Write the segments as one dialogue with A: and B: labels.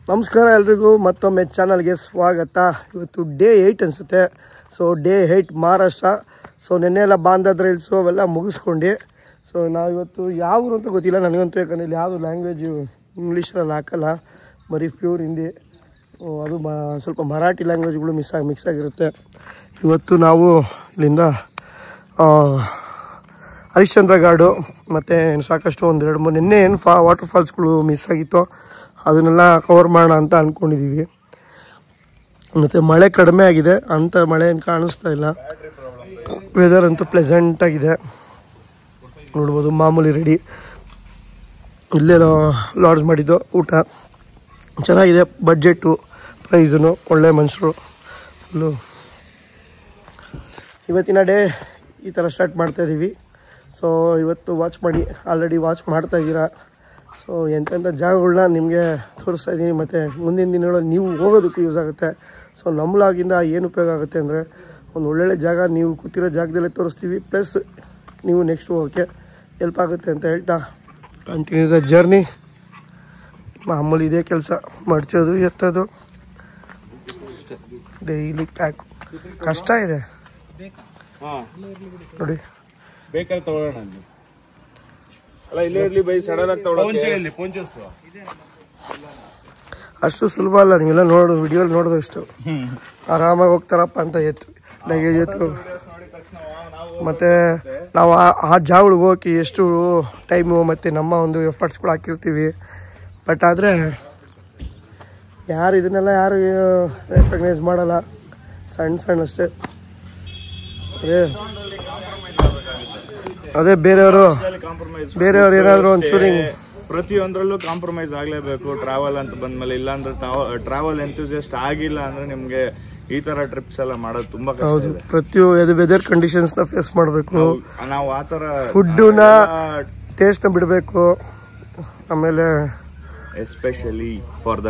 A: ನಮಸ್ಕಾರ ಎಲ್ರಿಗೂ ಮತ್ತೊಮ್ಮೆ ಚಾನಲ್ಗೆ ಸ್ವಾಗತ. ಇವತ್ತು ಡೇ 8 ಅನಿಸುತ್ತೆ. So day 8 Maharashtra. ಸೊ ನೆನ್ನೆ ಎಲ್ಲ ಬಾಂಧದ ರೈಲ್ಸು ಅವೆಲ್ಲ ಮುಗಿಸ್ಕೊಂಡು ಸೊ ನಾವಿವತ್ತು ಯಾವ ಊರು ಅಂತ ಗೊತ್ತಿಲ್ಲ ನನಗಂತೂ, ಯಾಕಂದರೆ ಇಲ್ಲಿ ಯಾವುದು ಲ್ಯಾಂಗ್ವೇಜು ಇಂಗ್ಲೀಷಲ್ಲಿ ಹಾಕಲ್ಲ, ಬರೀ ಪ್ಯೂರ್ ಹಿಂದಿ, ಅದು ಸ್ವಲ್ಪ ಮರಾಠಿ ಲ್ಯಾಂಗ್ವೇಜ್ಗಳು ಮಿಕ್ಸ್ ಆಗಿರುತ್ತೆ. ಇವತ್ತು ನಾವು ಇಲ್ಲಿಂದ ಹರಿಶ್ಚಂದ್ರ ಘಾಡು ಮತ್ತು ಸಾಕಷ್ಟು ಒಂದು 2-3 ನಿನ್ನೆ ಏನು ವಾಟರ್ ಫಾಲ್ಸ್ಗಳು ಮಿಸ್ ಆಗಿತ್ತು, ಅದನ್ನೆಲ್ಲ ಕವರ್ ಮಾಡೋಣ ಅಂತ ಅಂದ್ಕೊಂಡಿದ್ದೀವಿ. ಮತ್ತು ಮಳೆ ಕಡಿಮೆ ಆಗಿದೆ, ಅಂಥ ಮಳೆ ಏನು ಕಾಣಿಸ್ತಾ ಇಲ್ಲ. ವೆದರ್ ಅಂತೂ ಪ್ಲೆಸೆಂಟಾಗಿದೆ, ನೋಡ್ಬೋದು. ಮಾಮೂಲಿ ರೆಡಿ, ಇಲ್ಲೇ ಲಾಡ್ಜ್ ಮಾಡಿದ್ದು, ಊಟ ಚೆನ್ನಾಗಿದೆ, ಬಡ್ಜೆಟ್ಟು ಪ್ರೈಸನು ಒಳ್ಳೆ ಮನುಷ್ಯರು ಫುಲ್ಲು. ಇವತ್ತಿನ ಡೇ ಈ ಥರ ಸ್ಟಾರ್ಟ್ ಮಾಡ್ತಾಯಿದ್ದೀವಿ. ಸೊ ಇವತ್ತು ಆಲ್ರೆಡಿ ವಾಚ್ ಮಾಡ್ತಾಯಿದ್ದೀರಾ. ಸೊ ಎಂತೆಂಥ ಜಾಗಗಳನ್ನ ನಿಮಗೆ ತೋರಿಸ್ತಾ ಇದ್ದೀನಿ, ಮತ್ತು ಮುಂದಿನ ದಿನಗಳಲ್ಲಿ ನೀವು ಹೋಗೋದಕ್ಕೂ ಯೂಸ್ ಆಗುತ್ತೆ. ಸೊ ನಮ್ಮಲಾಗಿಂದ ಏನು ಉಪಯೋಗ ಆಗುತ್ತೆ ಅಂದರೆ, ಒಂದು ಒಳ್ಳೊಳ್ಳೆ ಜಾಗ ನೀವು ಕೂತಿರೋ ಜಾಗದಲ್ಲೇ ತೋರಿಸ್ತೀವಿ, ಪ್ಲಸ್ ನೀವು ನೆಕ್ಸ್ಟ್ ಹೋಗೋಕ್ಕೆ ಹೆಲ್ಪ್ ಆಗುತ್ತೆ ಅಂತ ಹೇಳ್ತಾ ಕಂಟಿನ್ಯೂ ದ ಜರ್ನಿ. ಮಾಮೂಲಿ ಇದೇ ಕೆಲಸ, ಮಡ್ಚೋದು ಎತ್ತೋದು ಡೈಲಿ ಪ್ಯಾಕ್. ಕಷ್ಟ ಇದೆ ನೋಡಿ.
B: ಬೇಕಾದ್ರೆ ತಗೊಳ್ಳೋಣ ಅಲ್ಲ, ಇಲ್ಲೇ ಇರ್ಲಿ ಬೈ, ಸಡನ್ ಆಗಿ ತಗೊಳ್ಳೋಣ.
A: ಅಷ್ಟು ಸುಲಭ ಅಲ್ಲ, ನೀವೆಲ್ಲ ವಿಡಿಯೋಲಿ ನೋಡೋದು ಇಷ್ಟು ಆರಾಮಾಗಿ ಹೋಗ್ತಾರಪ್ಪ ಅಂತ ಲಗೇಜ್ ಎತ್ತು. ಮತ್ತು ನಾವು ಆ ಜಾಗಗಳಿಗೆ ಹೋಗಿ ಎಷ್ಟು ಟೈಮು ಮತ್ತು ನಮ್ಮ ಒಂದು ಎಫರ್ಟ್ಸ್ಗಳು ಹಾಕಿರ್ತೀವಿ. ಬಟ್ ಆದರೆ ಇದನ್ನೆಲ್ಲ ಯಾರು ರೆಕಗ್ನೈಸ್ ಮಾಡಲ್ಲ, ಸಣ್ಣ ಅಷ್ಟೇ. ಅದೇ ಬೇರೆಯವರು ಏನಾದರೂ ಒಂಚೂರು
B: ಪ್ರತಿಯೊಂದರಲ್ಲೂ ಕಾಂಪ್ರಮೈಸ್ ಆಗಲೇಬೇಕು ಟ್ರಾವೆಲ್ ಅಂತ ಬಂದ್ಮೇಲೆ. ಇಲ್ಲಾಂದ್ರೆ ಟ್ರಾವೆಲ್ ಎಂಥೂಸಿಯಸ್ಟ್ ಆಗಿಲ್ಲ ಅಂದ್ರೆ ನಿಮ್ಗೆ ಈ ತರ ಟ್ರಿಪ್ಸ್ ಎಲ್ಲ ಮಾಡೋದು ತುಂಬಾ ಕಷ್ಟ.
A: ಹೌದು, ಪ್ರತಿಯೊಂದು ವೆದರ್ ಕಂಡೀಷನ್ಸ್ ನ ಫೇಸ್ ಮಾಡಬೇಕು.
B: ನಾವು ಆ ತರ
A: ಫುಡ್ನ ಟೇಸ್ಟ್ ನ ಬಿಡಬೇಕು. ಆಮೇಲೆ
B: ಎಸ್ಪೆಷಲಿ ಫಾರ್ ದ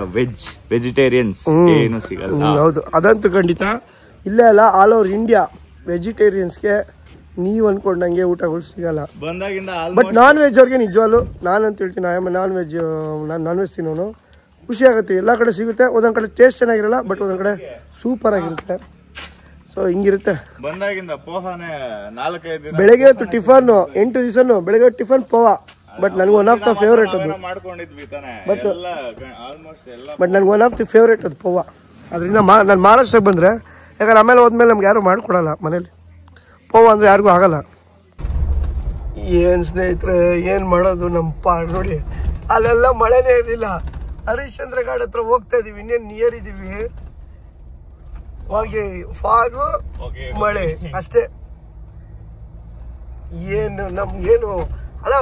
B: ವೆಜಿಟೇರಿಯನ್ಸ್ ಏನು ಸಿಗಲ್ಲ.
A: ಹೌದು, ಅದಂತೂ ಖಂಡಿತ. ಇಲ್ಲೇ ಅಲ್ಲ, ಆಲ್ ಓವರ್ ಇಂಡಿಯಾ ವೆಜಿಟೇರಿಯನ್ಸ್ಗೆ ನೀವು ಅನ್ಕೊಂಡಂಗೆ ಊಟಗಳು ಸಿಗಲ್ಲ
B: ಬಂದಾಗಿಂದ.
A: ಬಟ್ ನಾನ್ ವೆಜ್ ಅವ್ರಿಗೆ ನಿಜವಾಗ್ಲು ನಾನು ಅಂತ ಹೇಳ್ತೀನಿ, ನಾನು ನಾನ್ ವೆಜ್ ತಿನ್ನೋನು. ಖುಷಿ ಆಗುತ್ತೆ, ಎಲ್ಲ ಕಡೆ ಸಿಗುತ್ತೆ. ಒಂದೊಂದು ಕಡೆ ಟೇಸ್ಟ್ ಚೆನ್ನಾಗಿರಲ್ಲ, ಬಟ್ ಒಂದೊಂದು ಕಡೆ ಸೂಪರ್ ಆಗಿರುತ್ತೆ. ಸೊ ಹಿಂಗಿರುತ್ತೆ.
B: ಬಂದಾಗಿಂದ ಪೋಹಾನೆ 4-5 ದಿನ
A: ಬೆಳಗ್ಗೆ ಹೊತ್ತು ಟಿಫನ್ 8 ದಿವಸನು ಬೆಳಗ್ಗೆ ಟಿಫನ್ ಪೋಹಾ. ಬಟ್ ನನಗೆ ಒನ್ ಆಫ್ ದ ಫೇವ್ರೇಟ್ ಅದು. ಬಟ್ ನನಗೆ ಒನ್ ಆಫ್ ದಿ ಫೇವ್ರೇಟ್ ಅದು ಪೋಹಾ. ಅದರಿಂದ ನಾನು ಮಹಾರಾಷ್ಟ್ರಕ್ಕೆ ಬಂದರೆ, ಯಾಕಂದ್ರೆ ಆಮೇಲೆ ಹೋದ್ಮೇಲೆ ನಮ್ಗೆ ಯಾರು ಮಾಡಿಕೊಡಲ್ಲ ಮನೇಲಿ. ಪೋಹಾ ಅಂದರೆ ಯಾರಿಗೂ ಆಗಲ್ಲ. ಏನು ಸ್ನೇಹಿತರೆ, ಏನು ಮಾಡೋದು ನಮ್ಮ ನೋಡಿ, ಅಲ್ಲೆಲ್ಲ ಮಳೆನೇ ಇರಲಿಲ್ಲ. ಹರಿಶ್ಚಂದ್ರ ಘಾಟ್ ಹತ್ರ ಹೋಗ್ತಾ ಇದೀವಿ, ಇನ್ನೇನು ನಿಯರ್ ಇದ್ದೀವಿ. ಹೋಗಿ ಫಾಗು ಮಳೆ ಅಷ್ಟೇ. ನಮ್ಗೇನು ಅಲ್ಲ,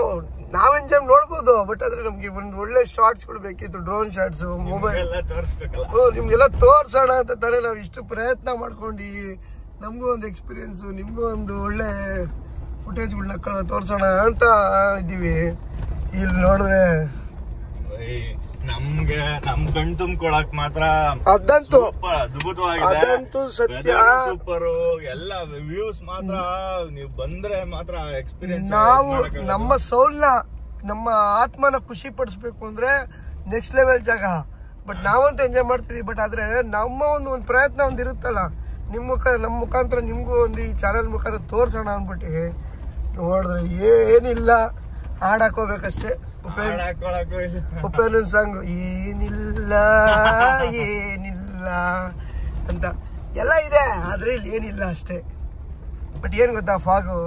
A: ನಾವ್ ಎಂಜಾಯ್ ನೋಡ್ಬೋದು, ಬಟ್ ಆದ್ರೆ ನಮ್ಗೆ ಒಂದು ಒಳ್ಳೆ ಶಾರ್ಟ್ಸ್ಗಳು ಬೇಕಿತ್ತು, ಡ್ರೋನ್ ಶಾರ್ಟ್ಸ್, ಮೊಬೈಲ್ ನಿಮ್ಗೆಲ್ಲ ತೋರ್ಸೋಣ ಅಂತ ತಾನೇ ನಾವು ಇಷ್ಟು ಪ್ರಯತ್ನ ಮಾಡ್ಕೊಂಡು. ನಮಗೂ ಒಂದು ಎಕ್ಸ್ಪೀರಿಯನ್ಸು, ನಿಮಗೂ ಒಂದು ಒಳ್ಳೆ ಫುಟೇಜ್ಗಳನ್ನ ತೋರ್ಸೋಣ ಅಂತ ಇದ್ದೀವಿ. ಇಲ್ಲಿ ನೋಡಿದ್ರೆ
B: ನಮ್ಗೆ ನಮ್ ಕಣ್ ತುಂಬ್ಕೊಳಕ್ ಮಾತ್ರ
A: ಅದಂತೂ
B: ಅದ್ಭುತವಾಗಿದೆ,
A: ಸತ್ಯ.
B: ಸೂಪರ್. ಎಲ್ಲ ವ್ಯೂಸ್ ಮಾತ್ರ ನೀವು ಬಂದ್ರೆ ಮಾತ್ರ ಎಕ್ಸ್ಪೀರಿಯನ್ಸ್.
A: ನಾವು ನಮ್ಮ ಸೌಲ್ನ, ನಮ್ಮ ಆತ್ಮನ ಖುಷಿ ಪಡಿಸ್ಬೇಕು ಅಂದ್ರೆ ನೆಕ್ಸ್ಟ್ ಲೆವೆಲ್ ಜಾಗ. ಬಟ್ ನಾವಂತೂ ಎಂಜಾಯ್ ಮಾಡ್ತಿದೀವಿ. ಬಟ್ ಆದ್ರೆ ನಮ್ಮ ಒಂದು ಪ್ರಯತ್ನ ಒಂದು ಇರುತ್ತಲ್ಲ, ನಮ್ಮ ಮುಖಾಂತರ ನಿಮ್ಗೂ ಒಂದು ಈ ಚಾನೆಲ್ ಮುಖಾಂತರ ತೋರ್ಸೋಣ ಅಂದ್ಬಿಟ್ಟು ನೋಡಿದ್ರೆ ಏನಿಲ್ಲ, ಹಾಡಾಕೋಬೇಕಷ್ಟೇ. ಉಪೇಂದ್ರ ಸಾಂಗ್ ಏನಿಲ್ಲ ಅಂತ ಎಲ್ಲ ಇದೆ, ಆದ್ರೆ ಇಲ್ಲಿ ಏನಿಲ್ಲ ಅಷ್ಟೇ. ಬಟ್ ಏನ್ ಗೊತ್ತಾ, ಫಾಗು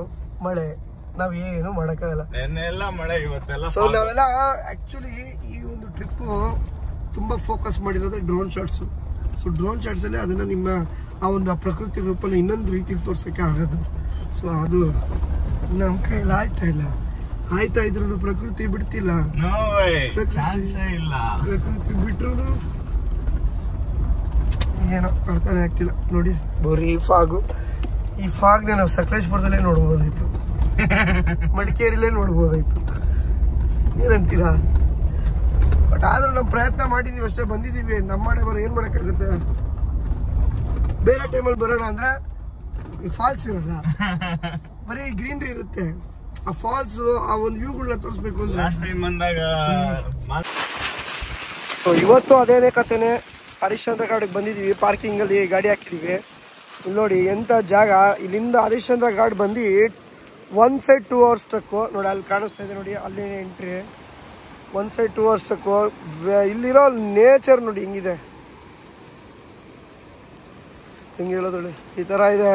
A: ಮಳೆ, ನಾವ್ ಏನು ಮಾಡಕ್ಕಾಗಲ್ಲ.
B: ಮಳೆ ಇವತ್ತೆಲ್ಲ.
A: ಸೊ ನಾವೆಲ್ಲ ಆಕ್ಚುಲಿ ಈ ಒಂದು ಟ್ರಿಪ್ ತುಂಬಾ ಫೋಕಸ್ ಮಾಡಿರೋದು drone shots. So drone shots ಅಲ್ಲಿ ಅದನ್ನ ನಿಮ್ಮ ಆ ಒಂದು ಪ್ರಕೃತಿ ರೂಪನ ಇನ್ನೊಂದು ರೀತಿಲಿ ತೋರ್ಸಕ್ಕೆ ಆಗೋದು. ಸೊ ಅದು ನಮ್ಮ ಕೈಯಲ್ಲಿ ಆಯ್ತಾ ಇದ್ರು ಪ್ರಕೃತಿ ಬಿಡ್ತಿಲ್ಲ. ಪ್ರಕೃತಿ ಬಿಟ್ರು ಏನೋ ಅರ್ಥನೇ ಆಗ್ತಿಲ್ಲ. ನೋಡಿ ಬರೀ ಫಾಗು. ಈ ಫಾಗ್ನ ನಾವು ಸಕಲೇಶ್ಪುರದಲ್ಲೇ ನೋಡ್ಬೋದಾಯ್ತು, ಮಡಿಕೇರಿಲೇ ನೋಡ್ಬೋದಾಯ್ತು. ಏನಂತೀರಾ? ಬಟ್ ಆದ್ರೂ ನಾವು ಪ್ರಯತ್ನ ಮಾಡಿದೀವಿ ಅಷ್ಟೇ, ಬಂದಿದೀವಿ. ನಮ್ಮ ಮಾಡೇ ಏನ್ ಮಾಡಕ್ಕಾಗುತ್ತೆ? ಬೇರೆ ಟೈಮಲ್ಲಿ ಬರೋಣ ಅಂದ್ರೆ ಫಾಲ್ಸ್ ಇರಲ್ಲ, ಬರೀ ಗ್ರೀನರಿ ಇರುತ್ತೆ. ಆ ಫಾಲ್ಸ್, ಆ ಒಂದು ವ್ಯೂಗಳನ್ನ ತೋರಿಸ್ಬೇಕು ಅಂದ್ರೆ
B: ಲಾಸ್ಟ್ ಟೈಮ್ ಬಂದಾಗ
A: ಸೊ ಇವತ್ತು ಅದೇನೇ ಕತೆನೆ. ಹರಿಶ್ಚಂದ್ರ ಘಾಟಿಗೆ ಬಂದಿದ್ದೀವಿ, ಪಾರ್ಕಿಂಗಲ್ಲಿ ಗಾಡಿ ಹಾಕಿದ್ದೀವಿ. ಇಲ್ಲಿ ನೋಡಿ ಎಂಥ ಜಾಗ. ಇಲ್ಲಿಂದ ಹರಿಶ್ಚಂದ್ರ ಘಾಟ್ ಬಂದು 1 ಸೈಡ್ 2 ಅವರ್ಸ್ ಟ್ರಕ್ಕು. ನೋಡಿ ಅಲ್ಲಿ ಕಾಣಿಸ್ತಾ ಇದೆ ನೋಡಿ, ಅಲ್ಲಿ ಎಂಟ್ರಿ 1 ಸೈಡ್ 2 ಅವರ್ಸ್ ಟ್ರಕ್ಕು. ಇಲ್ಲಿರೋ ನೇಚರ್ ನೋಡಿ ಹಿಂಗಿದೆ, ಹಿಂಗೆ ಹೇಳೋದು ಈ ಥರ ಇದೆ.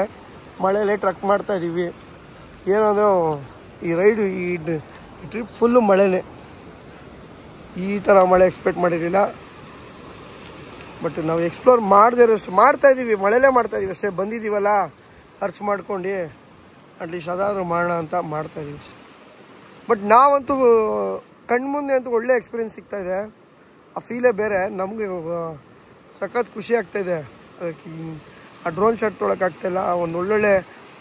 A: ಮಳೆಯಲ್ಲೇ ಟ್ರಕ್ ಮಾಡ್ತಾ ಇದ್ದೀವಿ. ಏನಂದ್ರೆ ಈ ರೈಡು ಈ ಟ್ರಿಪ್ ಫುಲ್ಲು ಮಳೆನೇ. ಈ ಥರ ಮಳೆ ಎಕ್ಸ್ಪೆಕ್ಟ್ ಮಾಡಿರಲಿಲ್ಲ. ಬಟ್ ನಾವು ಎಕ್ಸ್ಪ್ಲೋರ್ ಮಾಡದೇರಷ್ಟು ಮಾಡ್ತಾ ಇದ್ದೀವಿ, ಮಳೆಯಲ್ಲೇ ಮಾಡ್ತಾ ಇದೀವಿ ಅಷ್ಟೇ. ಬಂದಿದ್ದೀವಲ್ಲ ಖರ್ಚು ಮಾಡ್ಕೊಂಡು ಅಟ್ಲೀಸ್ಟ್ ಅದಾದರೂ ಮಾಡೋಣ ಅಂತ ಮಾಡ್ತಾ ಇದ್ದೀವಿ. ಬಟ್ ನಾವಂತೂ ಕಣ್ಮುಂದೆ ಅಂತೂ ಒಳ್ಳೆ ಎಕ್ಸ್ಪೀರಿಯನ್ಸ್ ಸಿಗ್ತಾ ಇದೆ. ಆ ಫೀಲೇ ಬೇರೆ. ನಮಗೆ ಸಖತ್ ಖುಷಿ ಆಗ್ತಾಯಿದೆ. ಅದಕ್ಕೆ ಆ ಡ್ರೋನ್ ಶಾಟ್ ತೊಗೊಳಕ್ಕಾಗ್ತಾಯಿಲ್ಲ, ಒಂದು ಒಳ್ಳೊಳ್ಳೆ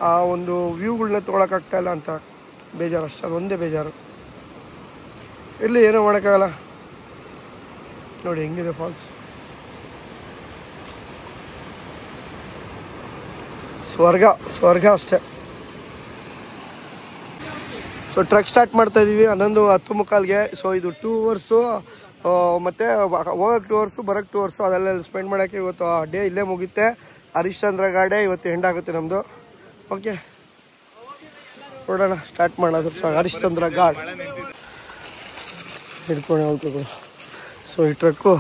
A: ಆ ಒಂದು ವ್ಯೂಗಳನ್ನ ತೊಗೊಳಕ್ಕಾಗ್ತಾಯಿಲ್ಲ ಅಂತ ಬೇಜಾರು ಅಷ್ಟೇ. ಅದೊಂದೇ ಬೇಜಾರು. ಇಲ್ಲಿ ಏನೋ ಮಾಡೋಕ್ಕಾಗಲ್ಲ. ನೋಡಿ ಹೆಂಗಿದೆ ಫಾಲ್ಸ್, ಸ್ವರ್ಗ ಸ್ವರ್ಗ ಅಷ್ಟೇ. ಸೊ ಟ್ರಕ್ ಸ್ಟಾರ್ಟ್ ಮಾಡ್ತಾ ಇದ್ದೀವಿ 11:10 ಸೊ ಇದು 2 ಅವರ್ಸು, ಮತ್ತು ಹೋಗಕ್ಕೆ 2 ಅವರ್ಸು, ಬರೋಕ್ಕೆ 2 ಅವರ್ಸು. ಅದೆಲ್ಲ ಸ್ಪೆಂಡ್ ಮಾಡೋಕ್ಕೆ ಇವತ್ತು ಡೇ ಇಲ್ಲೇ ಮುಗುತ್ತೆ. ಹರಿಶ್ಚಂದ್ರ ಘಾಟೇ ಇವತ್ತು ಎಂಡ್ ಆಗುತ್ತೆ ನಮ್ಮದು. ಓಕೆ ನೋಡೋಣ, ಸ್ಟಾರ್ಟ್ ಮಾಡೋದು. ಹರಿಶ್ಚಂದ್ರ ಘಾಟ್ ಹಿಡ್ಕೊಂಡು ಹೋಗ್ಬೇಕು. ಸೊ ಈ ಟ್ರಕ್ಕು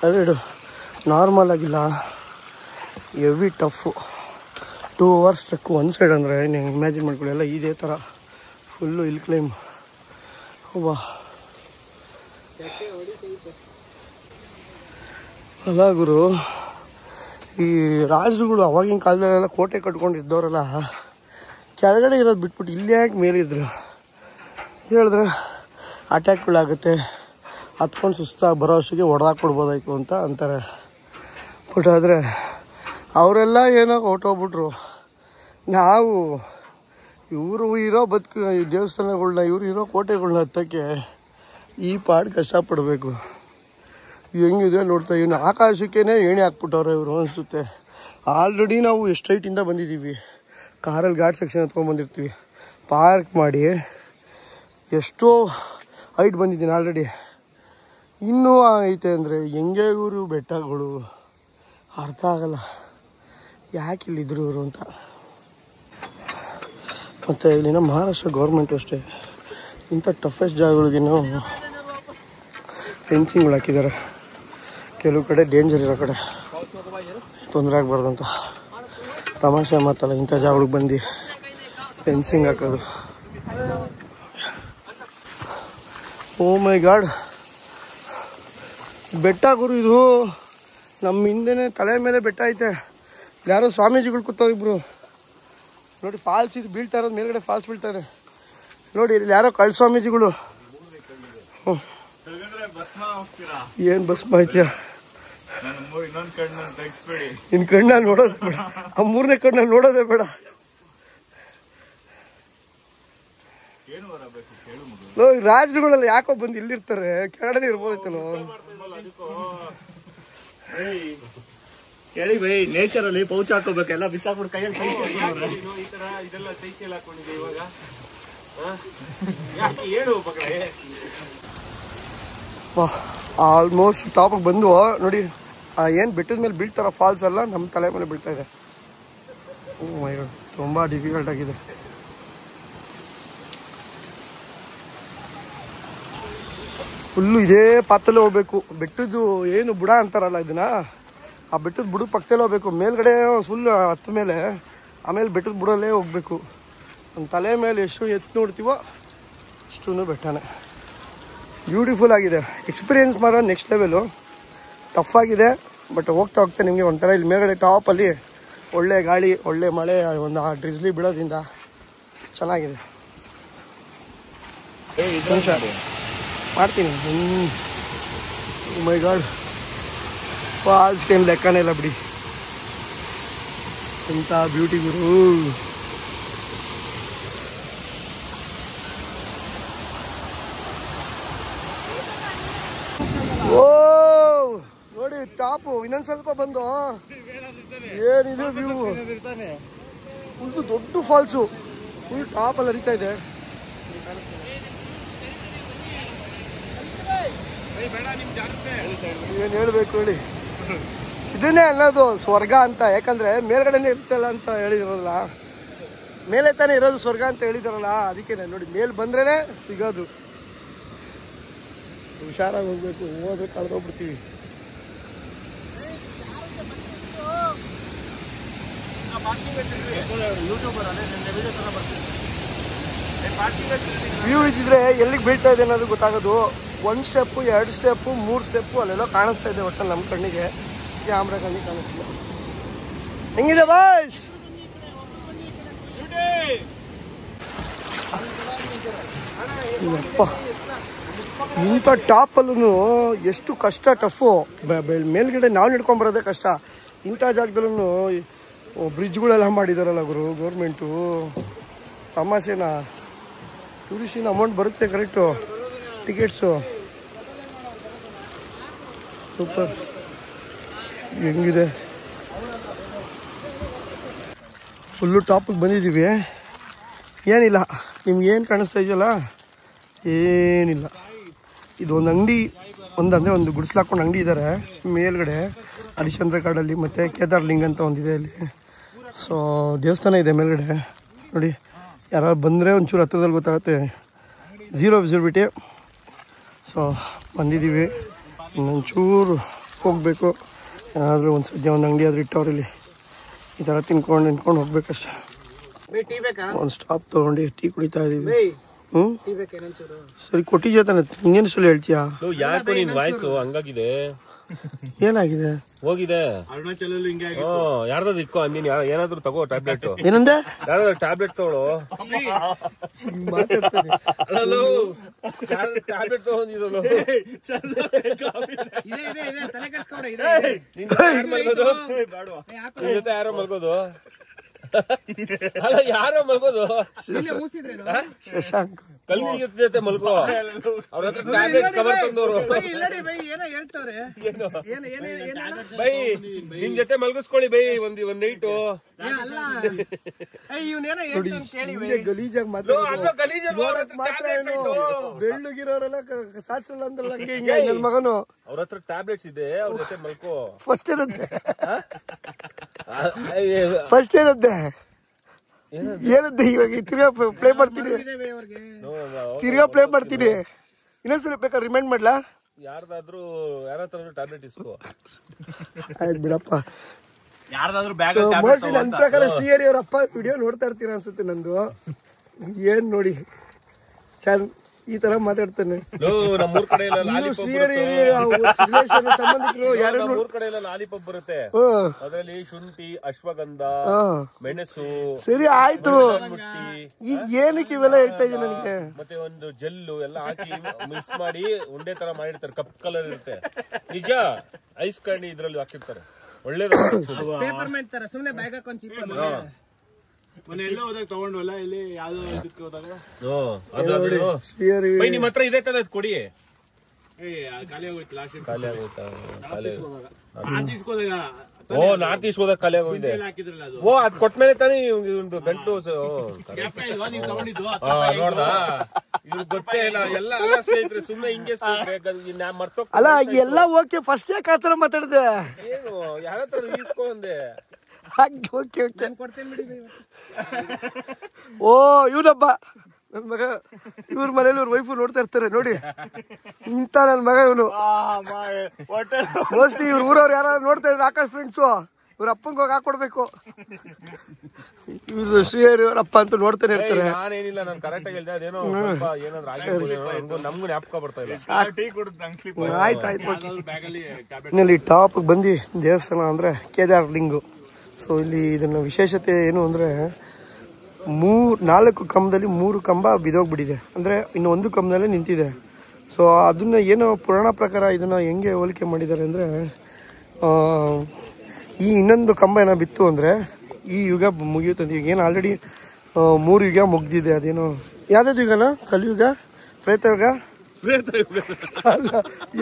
A: ಅದು ನಾರ್ಮಲ್ ಆಗಿಲ್ಲ, ಹೆವಿ ಟಫು. 2 ಅವರ್ಸ್ ಟ್ರಕ್ಕು ಒಂದು ಸೈಡ್ ಅಂದರೆ ನೀವು ಇಮ್ಯಾಜಿನ್ ಮಾಡ್ಕೊಳ್ಳಿ. ಎಲ್ಲ ಇದೇ ಥರ ಫುಲ್ಲು ಹಿಲ್ ಕ್ಲೈಮ್. ವಾ ಅಲ್ಲ ಗುರು, ಈ ರಾಜರುಗಳು ಅವಾಗಿನ ಕಾಲದಲ್ಲೆಲ್ಲ ಕೋಟೆ ಕಟ್ಕೊಂಡಿದ್ದವರೆಲ್ಲ ಕೆಳಗಡೆ ಇರೋದು ಬಿಟ್ಬಿಟ್ಟು ಇಲ್ಲಿ ಯಾಕೆ ಮೇಲಿದ್ರು ಹೇಳಿದ್ರೆ ಅಟ್ಯಾಕ್ಗಳಾಗುತ್ತೆ, ಹತ್ಕೊಂಡು ಸುಸ್ತಾಗಿ ಬರೋ ಅಷ್ಟಿಗೆ ಹೊಡೆದಾಕ್ಬಿಡ್ಬೋದಾಯ್ತು ಅಂತ ಅಂತಾರೆ. ಬಟ್ ಆದರೆ ಅವರೆಲ್ಲ ಏನೋ ಹೊರ್ಟೋಗ್ಬಿಟ್ರು. ನಾವು ಇವರು ಇರೋ ಬದುಕು ಈ ದೇವಸ್ಥಾನಗಳ್ನ, ಇವರು ಇರೋ ಕೋಟೆಗಳ್ನ ಹತ್ತೋಕ್ಕೆ ಈ ಪಾಡು ಕಷ್ಟಪಡಬೇಕು. ಹೆಂಗಿದೆ ನೋಡ್ತಾ ಇವ್ನು ಆಕಾಶಕ್ಕೇ ಏಣಿ ಹಾಕ್ಬಿಟ್ಟವ್ರೆ ಇವರು ಅನಿಸುತ್ತೆ. ಆಲ್ರೆಡಿ ನಾವು ಎಷ್ಟು ಹೈಟಿಂದ ಬಂದಿದ್ದೀವಿ. ಕಾರಲ್ಲಿ ಘಾಟ್ ಸೆಕ್ಷನ್ ಹತ್ಕೊಂಡ್ಬಂದಿರ್ತೀವಿ, ಪಾರ್ಕ್ ಮಾಡಿ ಎಷ್ಟೋ ಹೈಟ್ ಬಂದಿದ್ದೀನಿ ಆಲ್ರೆಡಿ. ಇನ್ನೂ ಐತೆ ಅಂದರೆ ಹೆಂಗೆ ಇವರು ಬೆಟ್ಟಗಳು ಅರ್ಥ ಆಗಲ್ಲ, ಯಾಕೆ ಇಲ್ಲಿದ್ರು ಇವರು ಅಂತ. ಮತ್ತು ಇಲ್ಲಿನ ಮಹಾರಾಷ್ಟ್ರ ಗೌರ್ಮೆಂಟು ಅಷ್ಟೇ ಇಂಥ ಟಫೆಸ್ಟ್ ಜಾಗಗಳಿಗೇನೋ ಫೆನ್ಸಿಂಗ್ಗಳು ಹಾಕಿದ್ದಾರೆ. ಕೆಲವು ಕಡೆ ಡೇಂಜರ್ ಇರೋ ಕಡೆ ತೊಂದರೆ ಆಗಬಾರ್ದು ಅಂತ. ತಮಾಷೆ ಮಾತಲ್ಲ ಇಂಥ ಜಾಗಗಳಿಗೆ ಬಂದು ಫೆನ್ಸಿಂಗ್ ಹಾಕೋದು. ಓ ಮೈ ಗಾಡ್, ಬೆಟ್ಟ ಗುರು ಇದು. ನಮ್ಮ ಹಿಂದೆನೇ ತಲೆ ಮೇಲೆ ಬೆಟ್ಟ ಐತೆ. ಯಾರೋ ಸ್ವಾಮೀಜಿಗಳು ಕೂತವ್ರಿಬ್ರು ನೋಡಿ. ಫಾಲ್ಸ್ ಇದು ಬೀಳ್ತಾ ಇರೋದು, ಮೇಲ್ಗಡೆ ಫಾಲ್ಸ್ ಬೀಳ್ತಾ ಇದೆ ನೋಡಿ. ಇಲ್ಲಿ ಯಾರೋ ಕಳ್ ಸ್ವಾಮೀಜಿಗಳು. ಏನು ಭಸ್ಮ ಐತಿಯಾ? ನಿನ್ನ ಕಣ್ಣ ನೋಡೋದೇ ಬೇಡ, ಆ 3ನೇ ಕಣ್ಣ ನೋಡೋದೇ ಬೇಡ. ರಾಜರುಗಳೆಲ್ಲ ಯಾಕೋ ಬಂದು ಇಲ್ಲಿರ್ತಾರೆ, ಕೆಳಗಡೆ ಇರ್ಬೋದೈತಲ್ಲೋ.
C: ಹೇಳಿ ಬೈ, ನೇಚರ್ ಅಲ್ಲಿ ಪೌಚ್ ಹಾಕೋಬೇಕೆಲ್ಲ ಬಿಚ್ಚಾಕ್ಬಿಟ್ಟು ಕೈಯಲ್ಲಿ
A: ಆಲ್ಮೋಸ್ಟ್ ಟಾಪಿಗೆ ಬಂದು ನೋಡಿ. ಏನು ಬೆಟ್ಟದ ಮೇಲೆ ಬೀಳ್ತಾರ ಫಾಲ್ಸ್ ಎಲ್ಲ ನಮ್ಮ ತಲೆ ಮೇಲೆ ಬೀಳ್ತಾ ಇದೆ. ಓ ಮೈ ಗಾಡ್, ತುಂಬ ಡಿಫಿಕಲ್ಟ್ ಆಗಿದೆ. ಫುಲ್ಲು ಇದೇ ಪಾತ್ರಲ್ಲೇ ಹೋಗ್ಬೇಕು. ಬೆಟ್ಟದ್ದು ಏನು ಬುಡ ಅಂತಾರಲ್ಲ ಇದನ್ನ, ಆ ಬೆಟ್ಟದ ಬುಡದ ಪಕ್ಕದಲ್ಲೇ ಹೋಗ್ಬೇಕು. ಮೇಲ್ಗಡೆ ಫುಲ್ ಹತ್ತ ಮೇಲೆ ಆಮೇಲೆ ಬೆಟ್ಟದ ಬುಡಲ್ಲೇ ಹೋಗ್ಬೇಕು. ನಮ್ಮ ತಲೆ ಮೇಲೆ ಎಷ್ಟು ಎತ್ತು ನೋಡ್ತೀವೋ ಅಷ್ಟೂ ಬೆಟ್ಟನೇ. ಬ್ಯೂಟಿಫುಲ್ ಆಗಿದೆ. ಎಕ್ಸ್ಪೀರಿಯೆನ್ಸ್ ಮಾತ್ರ ನೆಕ್ಸ್ಟ್ ಲೆವೆಲು. ಟಫ್ ಆಗಿದೆ, ಬಟ್ ಹೋಗ್ತಾ ಹೋಗ್ತಾ ನಿಮಗೆ ಒಂಥರ ಇಲ್ಲಿ ಮೇಲ್ಗಡೆ ಟಾಪಲ್ಲಿ ಒಳ್ಳೆ ಗಾಳಿ, ಒಳ್ಳೆ ಮಳೆ, ಒಂದು ಆ ಡ್ರಿಸ್ಲಿ ಬಿಡೋದ್ರಿಂದ ಚೆನ್ನಾಗಿದೆ. ಮಾಡ್ತೀನಿ. ಮೈ ಗಾಡ್, ಫಾಲ್ಸ್ ಟೈಮ್ ಲೆಕ್ಕನೇ ಇಲ್ಲ ಬಿಡಿ. ಎಂಥ ಬ್ಯೂಟಿ ಗುರು. ಓ ನೋಡಿ ಟಾಪು, ಇನ್ನೊಂದು ಸ್ವಲ್ಪ ಬಂದು ಏನಿದೆ ವ್ಯೂ. ಫುಲ್ ದೊಡ್ಡ ಫಾಲ್ಸು, ಫುಲ್ ಟಾಪಲ್ಲಿ ಹರಿತಾ ಇದೆ. ಏನು ಹೇಳ್ಬೇಕು ಹೇಳಿ. ಇದನ್ನೇ ಅನ್ನೋದು ಸ್ವರ್ಗ ಅಂತ, ಯಾಕಂದ್ರೆ ಮೇಲ್ಗಡೆನೇ ಇರ್ತಲ್ಲ ಅಂತ ಹೇಳಿದಿರಲ್ಲ, ಮೇಲೆ ತಾನೇ ಇರೋದು ಸ್ವರ್ಗ ಅಂತ ಹೇಳಿದಾರಲ್ಲ, ಅದಕ್ಕೆ ನೋಡಿ ಮೇಲ್ ಬಂದ್ರೇನೆ ಸಿಗೋದು. ಹುಷಾರಾಗಿ ಹೋಗ್ಬೇಕು, ಹೋದ್ರೆ ಕಳೆದೋಗ್ಬಿಡ್ತೀವಿ. ವ್ಯೂ ಇದ್ದಿದ್ರೆ ಎಲ್ಲಿಗೆ ಬೀಳ್ತಾ ಇದೆ ಅನ್ನೋದು ಗೊತ್ತಾಗೋದು. 1 ಸ್ಟೆಪ್ಪು 2 ಸ್ಟೆಪ್ಪು 3 ಸ್ಟೆಪ್ಪು ಅಲ್ಲೆಲ್ಲ ಕಾಣಿಸ್ತಾ ಇದೆ, ಒಟ್ಟಲ್ಲಿ ನಮ್ಮ ಕಣ್ಣಿಗೆ, ಕ್ಯಾಮ್ರಾ ಕಣ್ಣಿಗೆ ಕಾಣಿಸ್ತಿಲ್ಲ. ಹೆಂಗಿದೆ ಬಾಯ್ಸ್? ಇಂಥ ಟಾಪಲ್ಲೂ ಎಷ್ಟು ಕಷ್ಟ, ಟಫು. ಮೇಲ್ಗಡೆ ನಾವು ಹಿಡ್ಕೊಂಬರೋದೇ ಕಷ್ಟ. ಇಂಥ ಜಾಗದಲ್ಲೂ ಬ್ರಿಡ್ಜ್ಗಳೆಲ್ಲ ಮಾಡಿದಾರಲ್ಲ ಗುರು ಗೌರ್ಮೆಂಟು. ತಮಾಷೆನಾ? ಟೂರಿಸ್ಟಿನ ಅಮೌಂಟ್ ಬರುತ್ತೆ ಕರೆಕ್ಟು, ಟಿಕೆಟ್ಸು. ಸೂಪರ್. ಹೆಂಗಿದೆ? ಫುಲ್ಲು ಟಾಪಿಗೆ ಬಂದಿದ್ದೀವಿ. ಏನಿಲ್ಲ, ನಿಮ್ಗೇನು ಕಾಣಿಸ್ತಾ ಇದೆಯಲ್ಲ, ಏನಿಲ್ಲ. ಇದು ಒಂದು ಅಂಗಡಿ, ಒಂದು ಗುಡಿಸ್ಲು ಹಾಕೊಂಡು ಅಂಗಡಿ ಇದ್ದಾರೆ ಮೇಲ್ಗಡೆ ಹರಿಶ್ಚಂದ್ರ ಕಾಡಲ್ಲಿ. ಮತ್ತು ಕೇದಾರ್ಲಿಂಗ್ ಅಂತ ಒಂದಿದೆ ಅಲ್ಲಿ. ಸೊ ದೇವಸ್ಥಾನ ಇದೆ ಮೇಲ್ಗಡೆ ನೋಡಿ. ಯಾರು ಬಂದರೆ ಒಂಚೂರು ಹತ್ರದಲ್ಲಿ ಗೊತ್ತಾಗುತ್ತೆ. 0 ವಿಸಿಬಿಲಿಟಿ. ಸೊ ಬಂದಿದ್ದೀವಿ, ಇನ್ನೊಂಚೂರು ಹೋಗಬೇಕು. ಏನಾದರೂ ಒಂದು ಸದ್ಯ ಒಂದು ಅಂಗಡಿ ಆದರೂ ಇಟ್ಟವ್ರಲ್ಲಿ ಈ ಥರ ತಿನ್ಕೊಂಡು ಹೋಗ್ಬೇಕಷ್ಟೆ. ಒಂದು ಸ್ಟಾಪ್ ತೊಗೊಂಡು ಟೀ ಕುಡಿತಾ ಇದ್ದೀವಿ. ಸರಿ ಕೊಟ್ಟಿದ್ಯಾ ತಾನೆ, ಇನ್ನೇನು ಸಲ ಹೇಳ್ತೀಯಾ?
D: ಯಾಕೋ ನಿನ್ ವಾಯ್ಸು ಹಂಗಾಗಿದೆ.
A: ಏನಾಗಿದೆ?
D: ಹೋಗಿದೆ ಯಾರ್ದಾದ್ರು ಇಟ್ಕೋ ಅಂದಿನಿ. ಏನಾದ್ರು ತಗೋ ಟ್ಯಾಬ್ಲೆಟ್.
A: ಏನಂದೆ?
D: ಯಾರಾದ್ರೂ ಟ್ಯಾಬ್ಲೆಟ್ ತಗೊಳ್ಳೋ. ಟ್ಯಾಬ್ಲೆಟ್ ತಗೊಂಡಿದ್ರು. ಜೊತೆ ಯಾರೋ ಮಲ್ಗೋದು? ಅಲ್ಲ ಯಾರೋ ಮಲ್ಗೋದು?
A: ಶಶಾಂಕ್
D: ಕಲ್ಕಿ ಜೊತೆ ಮಲ್ಕೋ. ಅವ್ರ ಹತ್ರ ಟ್ಯಾಬ್ಲೆಟ್ ಕವರ್ ತಂದವ್ರು. ಬೈ ನಿಮ್ ಜೊತೆ ಮಲ್ಗಿಸ್ಕೊಳ್ಳಿ ಬೈ ಒಂದ್ ನೈಟು.
A: ಗಲೀಜಾಗಿ ಬೆಳ್ಳಗಿರೋರೆಲ್ಲ ಸಾಚಿರಲ್ಲ ಅಂದ್ರಲ್ಲ, ಹಿಂಗೆ ನನ್ ಮಗನು.
D: ಅವ್ರ ಹತ್ರ ಟ್ಯಾಬ್ಲೆಟ್ಸ್ ಇದೆ, ಅವ್ರ ಜೊತೆ ಮಲ್ಕೋ.
A: ಫಸ್ಟ್ ಏನಂತೆ? ಏನಂತೆ? ಇವಾಗ ತಿರ್ಗಾ ಪ್ಲೇ ಮಾಡ್ತೀನಿ, ಇನ್ನೊಂದ್ಸಲ ಬೇಕಾದ್ರೆ ರಿಮೈಂಡ್ ಮಾಡ್ಲಾ?
D: ಯಾರ್ದಾದ್ರೂ ಟ್ಯಾಬ್ಲೆಟ್ ಇಸ್ಕೋ.
A: ಆಯ್ತು ಬಿಡಪ್ಪ.
C: ಯಾರ್ದಾದ್ರೂ
A: ನನ್ನ ಪ್ರಕಾರ ಶ್ರೀಹರಿ ಅವ್ರ ಅಪ್ಪ ವಿಡಿಯೋ ನೋಡ್ತಾ ಇರ್ತೀರ ಅನ್ಸುತ್ತೆ ನಂದು. ಏನ್ ನೋಡಿ ಈ ತರ ಮಾತಾಡ್ತಾನೆ.
D: ನಮ್ಮೂರ್ ಕಡೆ
A: ಸಂಬಂಧಿಕರು ಯಾರು
D: ಕಡೆ ಎಲ್ಲ ಲಾಲಿಪಾಪ್ ಬರುತ್ತೆ, ಅದ್ರಲ್ಲಿ ಶುಂಠಿ, ಅಶ್ವಗಂಧ, ಮೆಣಸು.
A: ಸರಿ ಆಯ್ತು, ಈಗ ಏನಕ್ಕೆ ಇವೆಲ್ಲ ಹೇಳ್ತಾ ಇದೀನಿ ನನಗೆ?
D: ಮತ್ತೆ ಒಂದು ಜೆಲ್ಲು ಎಲ್ಲ ಹಾಕಿ ಮಿಕ್ಸ್ ಮಾಡಿ ಉಂಡೆ ತರ ಮಾಡಿರ್ತಾರೆ, ಕಪ್ ಕಲರ್ ಇರುತ್ತೆ. ನಿಜ ಐಸ್ ಕಂಡಿ ಇದ್ರಲ್ಲಿ ಹಾಕಿರ್ತಾರೆ, ಒಳ್ಳೇದು.
E: ಸುಮ್ನೆ ಬ್ಯಾಗ್ ಹಾಕೊಂಡ್ ಚಿಪ್
C: ಮೊನ್ನೆ ಎಲ್ಲ ಹೋದಾಗ ತಗೊಂಡ್ವಲ್ಲ, ಇಲ್ಲಿ ಯಾವ್ದೋ ಇದಕ್ಕೆ ಹೋದಾಗ.
D: ನಿಮ್ ಹತ್ರ ಇದೆ ತಾನೆ, ಅದ್ ಕೊಡಿ.
C: ಖಾಲಿ ಆಗೋಯ್ತು ಲಾಸ್ಟ್.
D: ಖಾಲಿ ಆಗೋಯ್ತಾ?
C: ಓ
D: ನಾರ್ತ್ ಈಸ್ಟ್ ಹೋದಾಗ ಖಾಲಿ ಆಗೋಗಿದೆ.
C: ಹಾಕಿದ್ರಲ್ಲ ಅದು.
D: ಓ ಅದ್ ಕೊಟ್ಮೇಲೆ ತಾನೇ ಒಂದು ಗಂಟು ನೋಡ್ದ? ಇವ್ರು ಗೊತ್ತೇ ಇಲ್ಲ ಎಲ್ಲ ಸ್ನೇಹಿತರೆ, ಸುಮ್ನೆ ಹಿಂಗೆ ಮರ್ತೋಗ್.
A: ಅಲ್ಲ ಎಲ್ಲ ಓಕೆ, ಫಸ್ಟ್ ಯಾಕೆ ಆತರ ಮಾತಾಡಿದೆ?
D: ಏನು ಯಾರ ಹತ್ರ ಈಸ್ಕೊಂಡೆ?
A: ಓ ಇವನಬ್ಬ ನನ್ ಮಗ, ಇವ್ರ ಮನೇಲಿ ಇವ್ರ ವೈಫು ನೋಡ್ತಾ ಇರ್ತಾರೆ ನೋಡಿ. ಇಂತ ನನ್ ಮಗ ಇವನು. ಮೋಸ್ಟ್ಲಿ ಇವ್ರ ಊರವ್ರು ಯಾರು ನೋಡ್ತಾ ಇದ್ರು, ಆಕಾಶ್ ಫ್ರೆಂಡ್ಸು, ಇವ್ರ ಅಪ್ಪಂಗೆ ಹೋಗಿ ಹಾಕೊಡ್ಬೇಕು. ಇವ್ರು ಶ್ರೀಹರಿ ಅವ್ರ ಅಪ್ಪ ಅಂತ ನೋಡ್ತಾನೆ ಇರ್ತಾರೆ.
D: ನಾನೇನಿಲ್ಲ, ನಾನು ಕರೆಕ್ಟ್ ಆಗಿ ಹೇಳ್ದೆ, ಅದೇನೋ ಏನಾದ್ರು ನಮ್ಗೂ ಜ್ಞಾಪಕ ಬರ್ತಾ ಇಲ್ಲ.
A: ಆಯ್ತಾಯ್ತು. ಟಾಪ್ ಬಂದು ದೇವಸ್ಥಾನ ಅಂದ್ರೆ ಕೇದಾರ್ಲಿಂಗು. ಸೊ ಇಲ್ಲಿ ಇದನ್ನ ವಿಶೇಷತೆ ಏನು ಅಂದರೆ 4 ಕಂಬದಲ್ಲಿ 3 ಕಂಬ ಬಿದ್ದೋಗ್ಬಿಟ್ಟಿದೆ, ಅಂದರೆ ಇನ್ನು 1 ಕಂಬದಲ್ಲೇ ನಿಂತಿದೆ. ಸೊ ಅದನ್ನ ಏನೋ ಪುರಾಣ ಪ್ರಕಾರ ಇದನ್ನು ಹೆಂಗೆ ಹೋಲಿಕೆ ಮಾಡಿದ್ದಾರೆ ಅಂದರೆ, ಈ ಇನ್ನೊಂದು ಕಂಬ ಏನೋ ಬಿತ್ತು ಅಂದರೆ ಈ ಯುಗ ಮುಗಿಯುತ್ತದೆ. ಈಗ ಏನು ಆಲ್ರೆಡಿ 3 ಯುಗ ಮುಗ್ದಿದೆ. ಅದೇನೋ ಯಾವ್ದಾದ್ರು ಯುಗನ? ಕಲಿಯುಗ, ಪ್ರೇತಯುಗ, ಅಲ್ಲ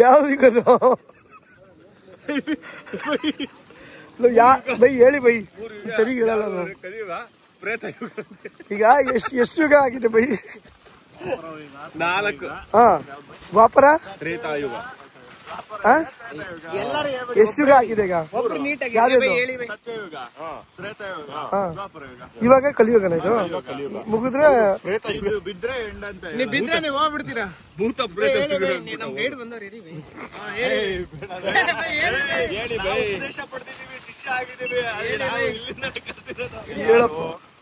A: ಯಾವ ಯುಗನೋ? ಬೈ ಹೇಳಿ ಬೈ, ಸರಿ ಹೇಳಲ್ಲ ನಾನು. ಈಗ ಎಷ್ಟು ಯುಗ ಆಗಿದೆ ಬೈ?
D: 4.
A: ಹಾ, ದ್ವಾಪರ,
E: ಎಲ್ಲರೂ ಹೇಳ್ಬೇಕು.
A: ಎಷ್ಟು ಯುಗ ಆಗಿದೆ ಈಗ?
E: ಒಬ್ರು ನೀಟಾಗಿ
A: ಯಾವ್ದು?
E: ಹೇಳಿ ಬೈ.
B: ಸತ್ಯಯುಗ, ತ್ರೇತಾಯುಗ, ದ್ವಾಪರಯುಗ.
A: ಇವಾಗ ಕಲಿಯುಗನ ಇದು ಮುಗಿದ್ರೆ
B: ಇದು ಬಿದ್ರೆ ಎಂಡ್ ಅಂತ
E: ನೀವ್ ಬಿದ್ರೆ ನೀವು ಹೋಗ್ಬಿಡ್ತೀರಾ.
D: ಭೂತ
E: ಬೈ, ಹೇಳಿ ಬೈ, ನಮ್ ಗೈಡ್ ಬಂದವ್ರು ಇರಿ ಬೈ. ಹೇಳಿ ಬೈ.
B: ಉದ್ದೇಶ ಪಡ್ತಿದೀವಿ, ಶಿಷ್ಯ ಆಗಿದ್ದೀವಿ. ಅಲ್ಲಿ ನಾವು ಇಲ್ಲಿಂದ ಕಲ್ತಿರೋದು.
A: ಹೇಳಪ್ಪ.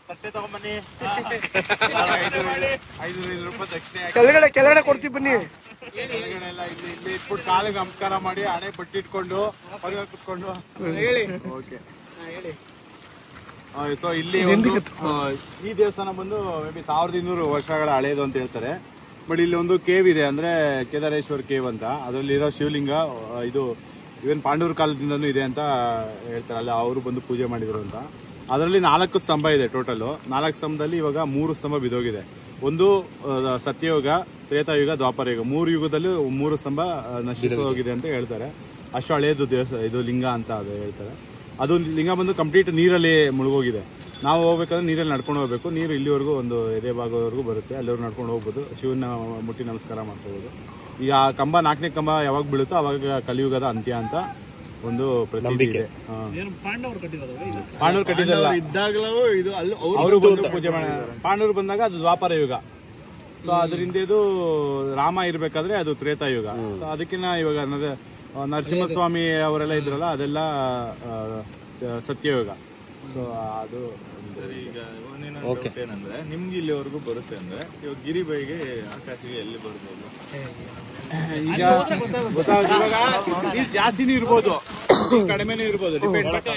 C: ತಟ್ಟೆ ತಗೊಂಬನ್ನಿ. 500 ರೂಪಾಯಿ ದಕ್ಷಿಣೆ ಹಾಕಿ
A: ಕೆಳಗಡೆ ಕೊಡ್ತೀವಿ ಬನ್ನಿ.
C: ಕೆಳಗಡೆ ಎಲ್ಲ ಇಲ್ಲಿ ಇಟ್ಬಿಟ್ಟು ಕಾಲಿಗೆ ನಮಸ್ಕಾರ ಮಾಡಿ ಹಣೆ ಬಟ್ಟಿ ಇಟ್ಕೊಂಡು ಹೊರಗೆ ಕುತ್ಕೊಂಡು
E: ಹೇಳಿ.
C: ಓಕೆ ಸೊ ಇಲ್ಲಿ ಒಂದು ಈ ದೇವಸ್ಥಾನ ಬಂದು ಮೇ ಬಿ 1200 ವರ್ಷಗಳ ಹಳೇದು ಅಂತ ಹೇಳ್ತಾರೆ. ಬಟ್ ಇಲ್ಲಿ ಒಂದು ಕೇವ್ ಇದೆ, ಅಂದ್ರೆ ಕೇದಾರೇಶ್ವರ ಕೇವ್ ಅಂತ. ಅದರಲ್ಲಿರೋ ಶಿವಲಿಂಗ ಇದು ಇವನ್ ಪಾಂಡವರ ಕಾಲದಿಂದನೂ ಇದೆ ಅಂತ ಹೇಳ್ತಾರೆ. ಅಲ್ಲಿ ಅವರು ಬಂದು ಪೂಜೆ ಮಾಡಿದ್ರು ಅಂತ. ಅದರಲ್ಲಿ 4 ಸ್ತಂಭ ಇದೆ ಟೋಟಲ್. 4 ಸ್ತಂಭದಲ್ಲಿ ಇವಾಗ 3 ಸ್ತಂಭ ಬಿದ್ದೋಗಿದೆ. ಒಂದು ಸತ್ಯಯುಗ, ತ್ರೇತಾಯುಗ, ದ್ವಾಪರಯುಗ, 3 ಯುಗದಲ್ಲಿ 3 ಸ್ತಂಭ ನಶಿಸಿ ಹೋಗಿದೆ ಅಂತ ಹೇಳ್ತಾರೆ. ಅಷ್ಟು ಹಳೇದು ಇದು ಲಿಂಗ ಅಂತ ಅದು ಹೇಳ್ತಾರೆ. ಅದು ಲಿಂಗ ಬಂದು ಕಂಪ್ಲೀಟ್ ನೀರಲ್ಲಿ ಮುಳುಗೋಗಿದೆ. ನಾವು ಹೋಗ್ಬೇಕಂದ್ರೆ ನೀರಲ್ಲಿ ನಡ್ಕೊಂಡು ಹೋಗ್ಬೇಕು. ನೀರು ಇಲ್ಲಿವರೆಗೂ ಒಂದು ಎದೆ ಭಾಗದವರೆಗೂ ಬರುತ್ತೆ. ಅಲ್ಲಿವರೆಗೂ ನಡ್ಕೊಂಡು ಹೋಗ್ಬೋದು. ಶಿವನ ಮುಟ್ಟಿ ನಮಸ್ಕಾರ ಮಾಡ್ಕೋಬೋದು. ಈಗ ಆ ಕಂಬ 4ನೇ ಕಂಬ ಯಾವಾಗ ಬೀಳುತ್ತೋ ಅವಾಗ ಕಲಿಯುಗದ ಅಂತ್ಯ ಅಂತ ಒಂದು ಪ್ರತೀತಿ ಇದೆ. ಪಾಂಡವರು ಕಟ್ಟಿದಲ್ಲ,
B: ಇದ್ದಾಗಲೂ ಇದು ಅಲ್ಲಿ
C: ಅವರು ಬಂದು ಪೂಜೆ ಮಾಡಿ. ಪಾಂಡವರು ಬಂದಾಗ ಅದು ದ್ವಾಪರ ಯುಗ. ಸೊ ಅದರಿಂದ ಇದು ರಾಮ ಇರ್ಬೇಕಾದ್ರೆ ಅದು ತ್ರೇತಾಯುಗ. ಸೊ ಅದಕ್ಕಿಂತ ಇವಾಗ ನರಸಿಂಹಸ್ವಾಮಿ ಅವರೆಲ್ಲ ಇದ್ರಲ್ಲ ಅದೆಲ್ಲ ಸತ್ಯಯುಗ. ಸೊ ಅದು
B: ಸರಿ. ಈಗ ಏನಂದ್ರೆ ನಿಮ್ಗೆ ಇಲ್ಲಿವರೆಗೂ ಬರುತ್ತೆ ಅಂದ್ರೆ ಇವಾಗ ಗಿರಿಬೈಗೆ ಆಕಾಶಿಗೆ ಎಲ್ಲಿ ಬರ್ಬೋದು?
C: ಈಗ ನೀರು ಜಾಸ್ತಿನೂ ಇರ್ಬೋದು, ಕಡಿಮೆನೂ ಇರ್ಬೋದು, ಡಿಪೆಂಡ್. ಬಟ್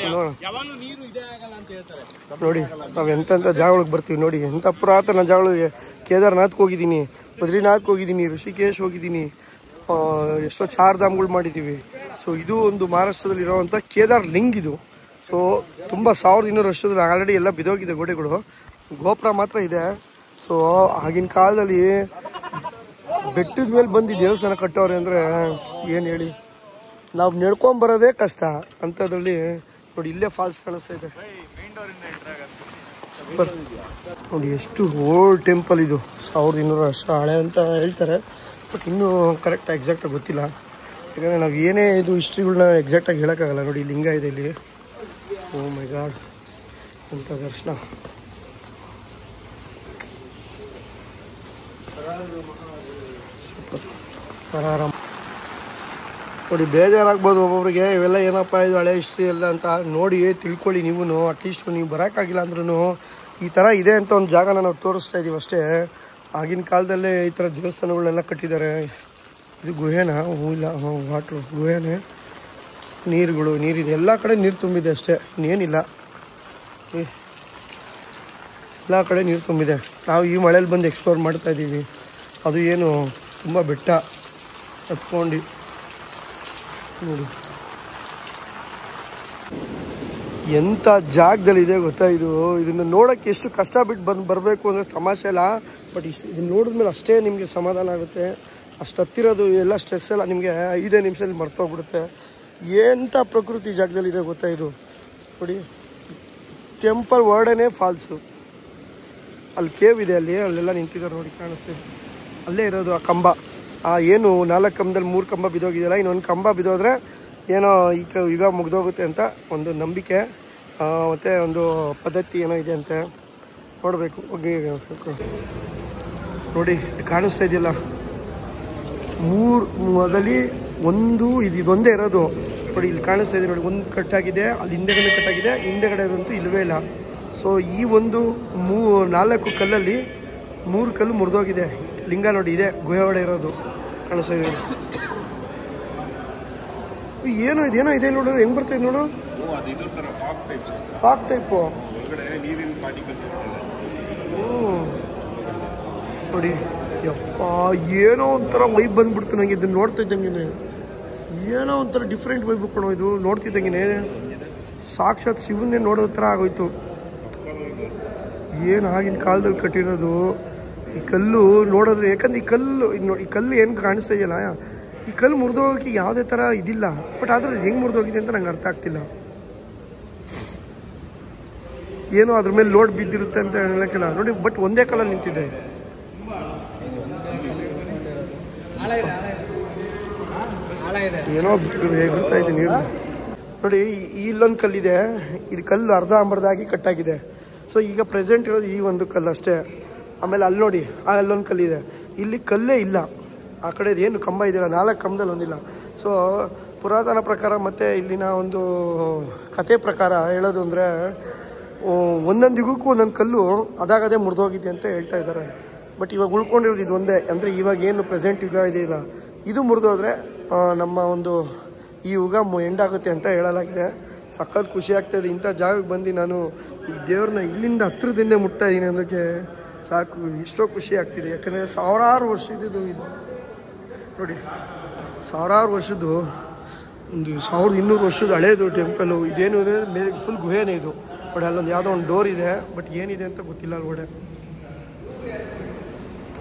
C: ಯಾವಾಗಲೂ ನೀರು ಇದೇ ಆಗಲ್ಲ ಅಂತ ಹೇಳ್ತಾರೆ.
A: ನೋಡಿ ನಾವು ಎಂತೆಂಥ ಜಾಗಗಳಿಗೆ ಬರ್ತೀವಿ ನೋಡಿ. ಎಂಥ ಪುರಾತನ ಜಾಗಗಳಿಗೆ ಕೇದಾರ್ನಾಥ್ಗೆ ಹೋಗಿದ್ದೀನಿ, ಬದ್ರಿನಾಥ್ಗೆ ಹೋಗಿದ್ದೀನಿ, ಋಷಿಕೇಶ್ ಹೋಗಿದ್ದೀನಿ, ಎಷ್ಟೋ ಚಾರ್ಧಾಮ್ಗಳು ಮಾಡಿದ್ದೀವಿ. ಸೊ ಇದು ಒಂದು ಮಹಾರಾಷ್ಟ್ರದಲ್ಲಿ ಇರೋವಂಥ ಕೇದಾರ್ ಲಿಂಗ್ ಇದು. ಸೊ ತುಂಬ 1200 ವರ್ಷದಲ್ಲಿ ಆಲ್ರೆಡಿ ಎಲ್ಲ ಬಿದ್ದೋಗಿದೆ ಗೋಡೆಗಳು. ಗೋಪುರ ಮಾತ್ರ ಇದೆ. ಸೊ ಆಗಿನ ಕಾಲದಲ್ಲಿ ಬೆಟ್ಟದ ಮೇಲೆ ಬಂದು ದೇವಸ್ಥಾನ ಕಟ್ಟೋರೆ ಅಂದರೆ ಏನು ಹೇಳಿ, ನಾವು ನಡ್ಕೊಂಬರೋದೇ ಕಷ್ಟ. ಅಂಥದ್ರಲ್ಲಿ ನೋಡಿ ಇಲ್ಲೇ ಫಾಲ್ಸ್ ಕಾಣಿಸ್ತಾ ಇದೆ ನೋಡಿ. ಎಷ್ಟು ಓಲ್ಡ್ ಟೆಂಪಲ್ ಇದು, 1200 ವರ್ಷ ಹಳೆ ಅಂತ ಹೇಳ್ತಾರೆ. ಬಟ್ ಇನ್ನೂ ಕರೆಕ್ಟ್ ಎಕ್ಸಾಕ್ಟಾಗಿ ಗೊತ್ತಿಲ್ಲ. ಯಾಕಂದರೆ ನಾವು ಏನೇ ಇದು ಹಿಸ್ಟ್ರಿಗಳನ್ನ ಎಕ್ಸಾಕ್ಟಾಗಿ ಹೇಳೋಕ್ಕಾಗಲ್ಲ. ನೋಡಿ ಲಿಂಗ ಇದೆ ಇಲ್ಲಿ. ಓ ಮೈ ಗಾಡ್, ಅಂತ ದರ್ಶನ. ಆರಾಮ ನೋಡಿ. ಬೇಜಾರಾಗ್ಬೋದು ಒಬ್ಬೊಬ್ರಿಗೆ, ಇವೆಲ್ಲ ಏನಪ್ಪ ಇದು ಹಳೆ ಹಿಸ್ಟ್ರಿ ಎಲ್ಲ ಅಂತ ನೋಡಿ ತಿಳ್ಕೊಳ್ಳಿ. ನೀವು ಅಟ್ಲೀಸ್ಟ್ ನೀವು ಬರೋಕ್ಕಾಗಿಲ್ಲ ಅಂದ್ರೂ ಈ ಥರ ಇದೆ ಅಂತ ಒಂದು ಜಾಗನ ನಾವು ತೋರಿಸ್ತಾ ಇದ್ದೀವಿ ಅಷ್ಟೇ. ಆಗಿನ ಕಾಲದಲ್ಲೇ ಈ ಥರ ದೇವಸ್ಥಾನಗಳನ್ನೆಲ್ಲ ಕಟ್ಟಿದ್ದಾರೆ. ಇದು ಗುಹೆನಾ? ಇಲ್ಲ, ವಾಟ್ರು ಗುಹೆನೇ. ನೀರಿದೆ, ಎಲ್ಲ ಕಡೆ ನೀರು ತುಂಬಿದೆ ಅಷ್ಟೇ, ಇನ್ನೇನಿಲ್ಲ. ಎಲ್ಲ ಕಡೆ ನೀರು ತುಂಬಿದೆ. ನಾವು ಈ ಮಳೇಲಿ ಬಂದು ಎಕ್ಸ್ಪ್ಲೋರ್ ಮಾಡ್ತಾ ಇದ್ದೀವಿ. ಅದು ಏನು ತುಂಬ ಬೆಟ್ಟ ಹತ್ಕೊಂಡು ನೋಡಿ ಎಂಥ ಜಾಗದಲ್ಲಿದೆ ಗೊತ್ತಾ ಇದು. ಇದನ್ನು ನೋಡೋಕ್ಕೆ ಎಷ್ಟು ಕಷ್ಟ ಬಿಟ್ಟು ಬರಬೇಕು ಅಂದರೆ ತಮಾಷೆ ಇಲ್ಲ. ಬಟ್ ಇದನ್ನು ನೋಡಿದ್ಮೇಲೆ ಅಷ್ಟೇ ನಿಮಗೆ ಸಮಾಧಾನ ಆಗುತ್ತೆ. ಅಷ್ಟು ಹತ್ತಿರೋದು ಎಲ್ಲ ಸ್ಟ್ರೆಸ್ ಎಲ್ಲ ನಿಮಗೆ 5 ನಿಮಿಷದಲ್ಲಿ ಮರ್ತೋಗ್ಬಿಡುತ್ತೆ. ಎಂಥ ಪ್ರಕೃತಿ ಜಾಗದಲ್ಲಿದೆ ಗೊತ್ತಾ ಇದು. ನೋಡಿ ಟೆಂಪಲ್ ವರ್ಡನೇ ಫಾಲ್ಸು. ಅಲ್ಲಿ ಕೇವ್ ಇದೆ, ಅಲ್ಲೆಲ್ಲ ನಿಂತಿದ್ದಾರೆ ನೋಡಿ, ಕಾಣಿಸ್ತಿದೆ. ಅಲ್ಲೇ ಇರೋದು ಆ ಕಂಬ. ಏನು 4 ಕಂಬದಲ್ಲಿ 3 ಕಂಬ ಬಿದ್ದೋಗಿದೆಯಲ್ಲ, ಇನ್ನೊಂದು ಕಂಬ ಬಿದ್ದೋದ್ರೆ ಏನೋ ಈಗ ಮುಗ್ದೋಗುತ್ತೆ ಅಂತ ಒಂದು ನಂಬಿಕೆ ಮತ್ತು ಒಂದು ಪದ್ಧತಿ ಏನೋ ಇದೆ ಅಂತೆ. ನೋಡಬೇಕು ಹೋಗಿ ನೋಡಿ. ಕಾಣಿಸ್ತಾ ಇದೆಯಲ್ಲ, 3 ಮೊದಲಿ ಒಂದು ಇದೊಂದೇ ಇರೋದು ನೋಡಿ. ಇಲ್ಲಿ ಕಾಣಿಸ್ತಾ ಇದೆ ನೋಡಿ, ಒಂದು ಕಟ್ಟಾಗಿದೆ, ಅಲ್ಲಿ ಹಿಂದೆಗಡೆ ಕಟ್ಟಾಗಿದೆ, ಹಿಂದೆಗಡೆ ಇರೋದಂತೂ ಇಲ್ಲವೇ ಇಲ್ಲ. ಸೊ ಈ ಒಂದು 4 ಕಲ್ಲಲ್ಲಿ 3 ಕಲ್ಲು ಮುರಿದೋಗಿದೆ. ಲಿಂಗ ನೋಡಿ ಇದೆ, ಗುಹೆ ಒಳಗೆ ಇರೋದು ಕಾಣಿಸ್ತಾ ಇದೆ. ಏನೋ ಇದೆ ನೋಡಿದ್ರೆ ಹೆಂಗ್ ಬರ್ತಾ ಇದೆ ನೋಡು. ಫಾಗ್ ಟೈಪು ನೋಡಿ. ಯಪ್ಪ ಏನೋ ಒಂಥರ ವೈಬ್ ಬಂದ್ಬಿಡ್ತು ನನಗೆ ಇದನ್ನ ನೋಡ್ತಾ ಇದ್ದಂಗೆ. ಏನೋ ಒಂಥರ ಡಿಫ್ರೆಂಟ್ ವೈಬ್ ಕಣೋ ಇದು. ನೋಡ್ತಿದ್ದಂಗೆ ಸಾಕ್ಷಾತ್ ಶಿವನ್ನೇ ನೋಡೋ ಥರ ಆಗೋಯ್ತು. ಏನು ಆಗಿನ ಕಾಲದಲ್ಲಿ ಕಟ್ಟಿರೋದು ಈ ಕಲ್ಲು ನೋಡಿದ್ರೆ. ಯಾಕಂದ್ರೆ ಈ ಕಲ್ಲು ಏನು ಕಾಣಿಸ್ತಾ ಇದೆಯಲ್ಲ, ಈ ಕಲ್ಲು ಮುರಿದೋಗಕ್ಕೆ ಯಾವುದೇ ಥರ ಇದಿಲ್ಲ. ಬಟ್ ಆದ್ರೆ ಹೆಂಗೆ ಮುರಿದೋಗಿದೆ ಅಂತ ನಂಗೆ ಅರ್ಥ ಆಗ್ತಿಲ್ಲ. ಏನೋ ಅದ್ರ ಮೇಲೆ ಲೋಡ್ ಬಿದ್ದಿರುತ್ತೆ ಅಂತ ಹೇಳಕ್ಕಿಲ್ಲ ನೋಡಿ. ಬಟ್ ಒಂದೇ ಕಲ್ಲಲ್ಲಿ ನಿಂತಿದೆ. ಏನೋ ಬಿಡ್ತಾ ಇದೆ ನೀರು ನೋಡಿ. ಇಲ್ಲೊಂದು ಕಲ್ಲಿದೆ, ಇದು ಕಲ್ಲು ಅರ್ಧ ಅಂಬರ್ಧಾಗಿ ಕಟ್ಟಾಗಿದೆ. ಸೊ ಈಗ ಪ್ರೆಸೆಂಟ್ ಇರೋದು ಈ ಒಂದು ಕಲ್ಲು ಅಷ್ಟೇ. ಆಮೇಲೆ ಅಲ್ಲಿ ನೋಡಿ ಅಲ್ಲೊಂದು ಕಲ್ಲಿದೆ, ಇಲ್ಲಿ ಕಲ್ಲೇ ಇಲ್ಲ. ಆ ಕಡೆ ಏನು ಕಂಬ ಇದೆಯಲ್ಲ, 4 ಕಂಬದಲ್ಲಿ ಒಂದಿಲ್ಲ. ಸೊ ಪುರಾತನ ಪ್ರಕಾರ ಮತ್ತು ಇಲ್ಲಿನ ಒಂದು ಕತೆ ಪ್ರಕಾರ ಹೇಳೋದು ಅಂದರೆ ಒಂದೊಂದು ಯುಗಕ್ಕೂ ಒಂದೊಂದು ಕಲ್ಲು ಅದಾಗದೇ ಮುರಿದೋಗಿದೆ ಅಂತ ಹೇಳ್ತಾ ಇದ್ದಾರೆ. ಬಟ್ ಇವಾಗ ಉಳ್ಕೊಂಡಿರೋದು ಇದು ಒಂದೇ. ಅಂದರೆ ಇವಾಗ ಏನು ಪ್ರೆಸೆಂಟ್ ಯುಗ ಇದೆಯಲ್ಲ, ಇದು ಮುರಿದೋದ್ರೆ ನಮ್ಮ ಒಂದು ಈ ಯುಗ ಎಂಡಾಗುತ್ತೆ ಅಂತ ಹೇಳಲಾಗಿದೆ. ಸಖತ್ ಖುಷಿ ಆಗ್ತಾಯಿದೆ ಇಂಥ ಜಾಗಕ್ಕೆ ಬಂದು ನಾನು ಈ ದೇವ್ರನ್ನ ಇಲ್ಲಿಂದ ಹತ್ರದಿಂದ ಮುಟ್ತಾ ಇದ್ದೀನಿ ಅನ್ನೋಕ್ಕೆ ಸಾಕು, ಎಷ್ಟೋ ಖುಷಿ ಆಗ್ತಿದೆ. ಯಾಕಂದರೆ ಸಾವಿರಾರು ವರ್ಷದ್ದು ಇದು ನೋಡಿ, ಸಾವಿರಾರು ವರ್ಷದ್ದು ಒಂದು 1200 ವರ್ಷದ ಹಳೇದು ಟೆಂಪಲು. ಇದೇನು ಇದೆ ಮೇಲೆ ಫುಲ್ ಗುಹೆನೇ ಇದು. ಬಟ್ ಅಲ್ಲೊಂದು ಯಾವುದೋ ಒಂದು ಡೋರ್ ಇದೆ, ಬಟ್ ಏನಿದೆ ಅಂತ ಗೊತ್ತಿಲ್ಲ ಅಲ್ಗಡೆ.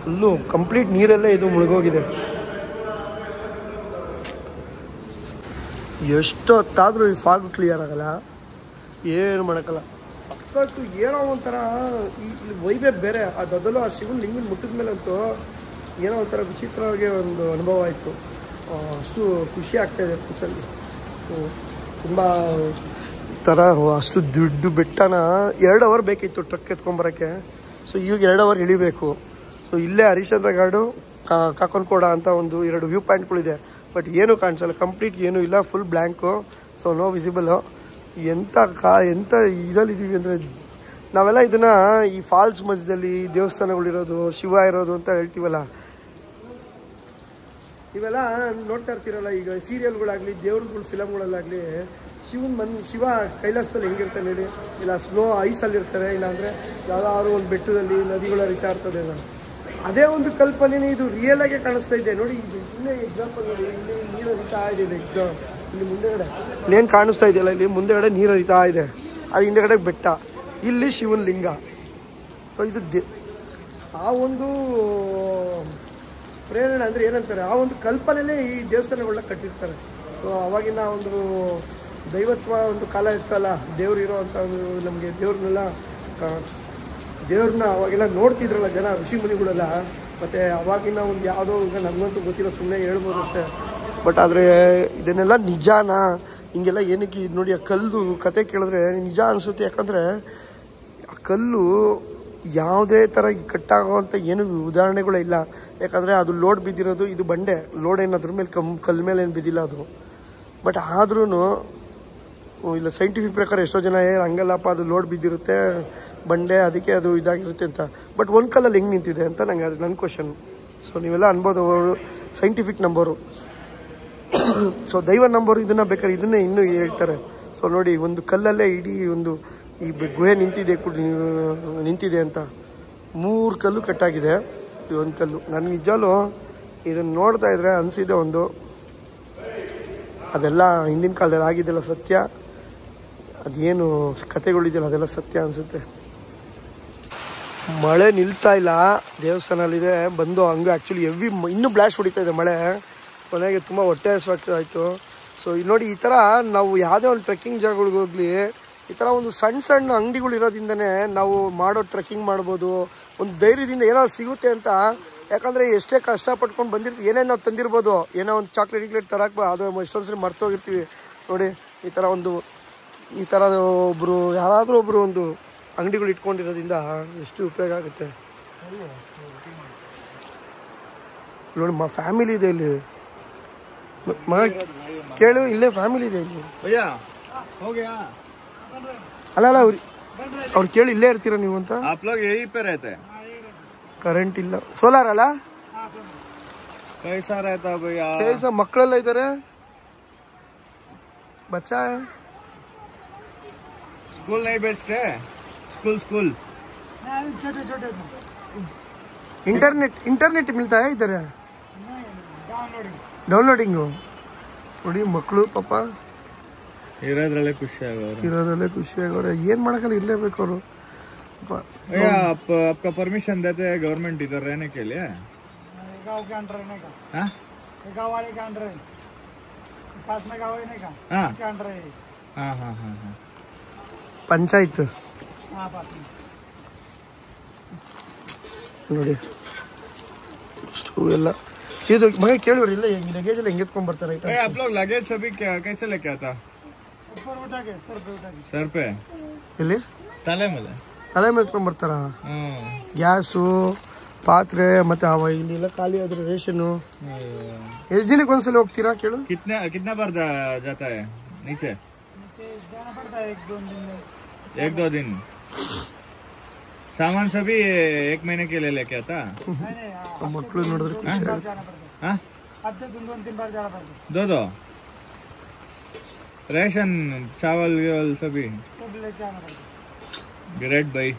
A: ಫುಲ್ಲು ಕಂಪ್ಲೀಟ್ ನೀರಲ್ಲೇ ಇದು ಮುಳುಗೋಗಿದೆ. ಎಷ್ಟೊತ್ತಾದರೂ ಈ ಫಾಗ್ ಕ್ಲಿಯರ್ ಆಗಲ್ಲ, ಏನು ಮಾಡೋಕ್ಕಲ್ಲ. ಅಕ್ಕಟ್ಟು ಏನೋ ಒಂಥರ ಇಲ್ಲಿ ವೈಬೇ ಬೇರೆ. ಅದಲ್ಲೂ ಆ ಶಿವನ ಲಿಂಗನ ಮುಟ್ಟಿದ ಮೇಲೆ ಅಂತೂ ಏನೋ ಒಂಥರ ವಿಚಿತ್ರವಾಗಿ ಒಂದು ಅನುಭವ ಆಯಿತು. ಅಷ್ಟು ಖುಷಿ ಆಗ್ತಾಯಿದೆ ಮನಸ್ಸಲ್ಲಿ. ತುಂಬ ಥರ ಅಷ್ಟು ದೊಡ್ಡ ಬೆಟ್ಟನ 2 ಅವರ್ ಬೇಕಿತ್ತು ಟ್ರಕ್ ಎತ್ಕೊಂಬರೋಕ್ಕೆ. ಸೊ ಈಗ 2 ಅವರ್ ಇಳಿಬೇಕು. ಸೊ ಇಲ್ಲೇ ಹರಿಶ್ಚಂದ್ರ ಘಾಟು, ಕಾಕೊಂಡ್ಕೋಡ ಅಂತ ಒಂದು 2 ವ್ಯೂ ಪಾಯಿಂಟ್ಗಳಿದೆ. ಬಟ್ ಏನೂ ಕಾಣಿಸಲ್ಲ, ಕಂಪ್ಲೀಟ್ ಏನೂ ಇಲ್ಲ, full blank. So no visible. ಎಂಥ ಇದಲ್ಲಿದ್ದೀವಿ ಅಂದರೆ ನಾವೆಲ್ಲ ಇದನ್ನು ಈ ಫಾಲ್ಸ್ ಮಧ್ಯದಲ್ಲಿ ದೇವಸ್ಥಾನಗಳಿರೋದು, ಶಿವ ಇರೋದು ಅಂತ ಹೇಳ್ತೀವಲ್ಲ, ಇವೆಲ್ಲ ನೋಡ್ತಾ ಇರ್ತೀರಲ್ಲ. ಈಗ ಸೀರಿಯಲ್ಗಳಾಗಲಿ, ದೇವ್ರಗಳ ಫಿಲಮ್ಗಳಲ್ಲಾಗಲಿ, ಶಿವ ಕೈಲಾಸದಲ್ಲಿ ಹೆಂಗಿರ್ತಾನೆ ಹೇಳಿ, ಇಲ್ಲ ಸ್ನೋ ಐಸಲ್ಲಿರ್ತಾರೆ, ಇಲ್ಲಾಂದರೆ ಯಾವ್ದಾದ್ರು ಒಂದು ಬೆಟ್ಟದಲ್ಲಿ ನದಿಗಳು ಹರಿತಾ ಇರ್ತದೆ. ಅದೇ ಒಂದು ಕಲ್ಪನೆ ಇದು ರಿಯಲ್ ಆಗಿ ಕಾಣಿಸ್ತಾ ಇದೆ ನೋಡಿ. ಇಲ್ಲೇ ಎಕ್ಸಾಂಪಲ್ ನೋಡಿ, ಇಲ್ಲಿ ನೀರು ಹರಿತಾ ಇದೆ. ಇಲ್ಲಿ ಮುಂದೆಗಡೆ ಏನು ಕಾಣಿಸ್ತಾ ಇದೆಯಲ್ಲ, ಇಲ್ಲಿ ಮುಂದೆಗಡೆ ನೀರು ಹರಿತಾ ಇದೆ. ಅದು ಹಿಂದೆಗಡೆ ಬೆಟ್ಟ, ಇಲ್ಲಿ ಶಿವನ ಲಿಂಗ. ಸೊ ಇದು ಆ ಒಂದು ಪ್ರೇರಣೆ ಅಂದರೆ ಏನಂತಾರೆ, ಆ ಒಂದು ಕಲ್ಪನೆಯಲ್ಲೇ ಈ ದೇವಸ್ಥಾನಗಳನ್ನ ಕಟ್ಟಿರ್ತಾರೆ. ಸೊ ಅವಾಗಿನ ಒಂದು ದೈವತ್ವ ಒಂದು ಕಾಲ ಇರ್ತಲ್ಲ, ದೇವ್ರು ಇರೋ ಅಂಥ ಒಂದು ನಮಗೆ ದೇವ್ರನ್ನ ಅವಾಗೆಲ್ಲ ನೋಡ್ತಿದ್ರಲ್ಲ ಜನ, ಋಷಿ ಮುನಿಗಳೆಲ್ಲ. ಮತ್ತು ಅವಾಗಿನ ಒಂದು ಯಾವುದೋ ಈಗ ನಮಗಂತೂ ಗೊತ್ತಿಲ್ಲ, ಸುಮ್ಮನೆ ಹೇಳ್ಬೋದು ಅಷ್ಟೇ. ಬಟ್ ಆದರೆ ಇದನ್ನೆಲ್ಲ ನಿಜಾನಾ ಹಿಂಗೆಲ್ಲ ಏನಕ್ಕೆ ಇದು ನೋಡಿ, ಆ ಕಲ್ಲು ಕತೆ ಕೇಳಿದ್ರೆ ನಿಜ ಅನಿಸುತ್ತೆ. ಯಾಕಂದರೆ ಆ ಕಲ್ಲು ಯಾವುದೇ ಥರ ಕಟ್ಟಾಗೋವಂಥ ಏನು ಉದಾಹರಣೆಗಳೇ ಇಲ್ಲ. ಯಾಕಂದರೆ ಅದು ಲೋಡ್ ಬಿದ್ದಿರೋದು, ಇದು ಬಂಡೆ ಲೋಡ್ ಏನು ಅದ್ರ ಮೇಲೆ ಕಲ್ಲು ಮೇಲೆ ಏನು ಬಿದ್ದಿಲ್ಲ ಅದು. ಬಟ್ ಆದ್ರೂ ಇಲ್ಲ, ಸೈಂಟಿಫಿಕ್ ಪ್ರಕಾರ ಎಷ್ಟೋ ಜನ ಹಂಗಲ್ಲಪ್ಪ, ಅದು ಲೋಡ್ ಬಿದ್ದಿರುತ್ತೆ ಬಂಡೆ, ಅದಕ್ಕೆ ಅದು ಇದಾಗಿರುತ್ತೆ ಅಂತ. ಬಟ್ ಒಂದು ಕಲ್ಲಲ್ಲಿ ಹೆಂಗೆ ನಿಂತಿದೆ ಅಂತ ನಂಗೆ ಅದು ನನ್ನ ಕ್ವಶನ್. ಸೊ ನೀವೆಲ್ಲ ಅನ್ಬೋದು ಸೈಂಟಿಫಿಕ್ ನಂಬರು, ಸೊ ದೈವ ನಂಬರು, ಇದನ್ನು ಬೇಕಾದ್ರೆ ಇದನ್ನೇ ಇನ್ನೂ ಹೇಳ್ತಾರೆ. ಸೊ ನೋಡಿ, ಒಂದು ಕಲ್ಲಲ್ಲೇ ಇಡೀ ಒಂದು ಈ ಗುಹೆ ನಿಂತಿದೆ ಅಂತ 3 ಕಲ್ಲು ಕಟ್ಟಾಗಿದೆ. ಇದು ಒಂದು ಕಲ್ಲು. ನನಗೆ ನಿಜವೂ ಇದನ್ನು ನೋಡ್ತಾ ಇದ್ರೆ ಅನಿಸಿದೆ ಒಂದು, ಅದೆಲ್ಲ ಹಿಂದಿನ ಕಾಲದಲ್ಲಿ ಆಗಿದ್ದೆಲ್ಲ ಸತ್ಯ, ಅದೇನು ಕತೆಗಳಿದೆಯಲ್ಲ ಅದೆಲ್ಲ ಸತ್ಯ ಅನಿಸುತ್ತೆ. ಮಳೆ ನಿಲ್ತಾ ಇಲ್ಲ, ದೇವಸ್ಥಾನದಲ್ಲಿದೆ ಬಂದು ಹಂಗೆ ಆ್ಯಕ್ಚುಲಿ ಹೆವಿ ಇನ್ನೂ ಬ್ಲಾಸ್ಟ್ ಹೊಡಿತಾ ಇದೆ ಮಳೆ. ಕೊನೆಗೆ ತುಂಬ ಹೊಟ್ಟೆ ಹಸಿವಾಗ್ತಾಯಿತ್ತು. ಸೊ ಇಲ್ಲಿ ನೋಡಿ, ಈ ಥರ ನಾವು ಯಾವುದೇ ಒಂದು ಟ್ರೆಕ್ಕಿಂಗ್ ಜಾಗಗಳಿಗೆ ಹೋಗಲಿ, ಈ ಥರ ಒಂದು ಸಣ್ಣ ಅಂಗಡಿಗಳು ಇರೋದ್ರಿಂದನೇ ನಾವು ಮಾಡೋ ಟ್ರೆಕ್ಕಿಂಗ್ ಮಾಡ್ಬೋದು, ಒಂದು ಧೈರ್ಯದಿಂದ ಏನೋ ಸಿಗುತ್ತೆ ಅಂತ. ಯಾಕಂದರೆ ಎಷ್ಟೇ ಕಷ್ಟಪಟ್ಕೊಂಡು ಬಂದಿರ್ತೀವಿ, ಏನೇನು ನಾವು ತಂದಿರ್ಬೋದು, ಏನೋ ಒಂದು ಚಾಕ್ಲೇಟ್ ತರಕ್ಕೆ ಅದು ಎಷ್ಟೊಂದು ಸರಿ ಮರ್ತೋಗಿರ್ತೀವಿ ನೋಡಿ. ಈ ಥರ ಒಬ್ಬರು ಯಾರಾದರೂ ಒಬ್ಬರು ಒಂದು ಅಂಗಡಿಗಳು ಇಟ್ಕೊಂಡಿರೋದ್ರಿಂದ ಎಷ್ಟು ಉಪಯೋಗ ಆಗುತ್ತೆ ನೋಡಿ. ಫ್ಯಾಮಿಲಿ ಇದೆ ಇಲ್ಲಿ, ಕೇಳು, ಇಲ್ಲೇ ಫ್ಯಾಮಿಲಿ ಇದೆ ಇಲ್ಲಿ. ಅಲ್ಲ ಅವ್ರು ಕೇಳಿ, ಇಲ್ಲೇ ಇರ್ತೀರಾ ನೀವು ಅಂತ. ಕರೆಂಟ್ ಇಲ್ಲ, ಸೋಲಾರ್ ಅಲ್ಲ, ಮಕ್ಕಳೆಲ್ಲ ಇದ್ದಾರೆ. ಬಚ್ಚಾ
B: स्कूल नहीं बेचते, स्कूल
A: इंटरनेट मिलता है इधर, ಡೌನ್ಲೋಡಿಂಗು ನೋಡಿ. ಮಕ್ಕಳು ಪಾಪ
B: ಇರೋದ್ರಲ್ಲೇ ಖುಷಿ ಆಗೋರು, ಏನು ಮಾಡೋಕ್ಕಲ್ಲ, ಇರಲೇಬೇಕು ಅವರು. आपका परमिशन देते हैं गवर्नमेंट इधर रहने के लिए? गाँव के अंडर रहने का, हाँ गाँव वाले के अंडर है, पास में गाँव रहने का, इसके अंडर है. हाँ हाँ हाँ हाँ,
A: ಪಂಚಾಯತ್ ನೋಡಿ. ಇಷ್ಟು ಎಲ್ಲ ಇದು ಮಗ ಕೇಳಿವ್ರಿ ಇಲ್ಲ ಲಗೇಜ್ ಎಲ್ಲ ಹೆಂಗೆ ಎತ್ಕೊಂಡ್ ಬರ್ತಾರೆ
B: आप लोग लगेज सभी कैसे लेके आता सर पे
A: ಇಲ್ಲಿ
B: तले ಮೇಲೆ
A: ತಲೆ ಮೇಲೆ ಎತ್ಕೊಂಡ್ ಬರ್ತಾರ ಗ್ಯಾಸು ಪಾತ್ರೆ ಮತ್ತೆ ಇಲ್ಲಿ ಎಲ್ಲ ಖಾಲಿ ಆದ್ರೆ ರೇಷನ್ನು ಎಷ್ಟು ದಿನಕ್ಕೆ ಒಂದ್ಸಲ ಹೋಗ್ತೀರಾ ಕೇಳು
B: कितना बार जाता है नीचे जाना पड़ता है 1-2 दिन सामान सभी 1 महीने के लिए लेके आता
A: ಮಕ್ಕಳು ನೋಡಿದ್ರೆ
E: हफ्ते 2-3 बार जाना पड़ता
B: दो राशन चावल सभी
E: सब लेके आना पड़ता
B: ग्रेट भाई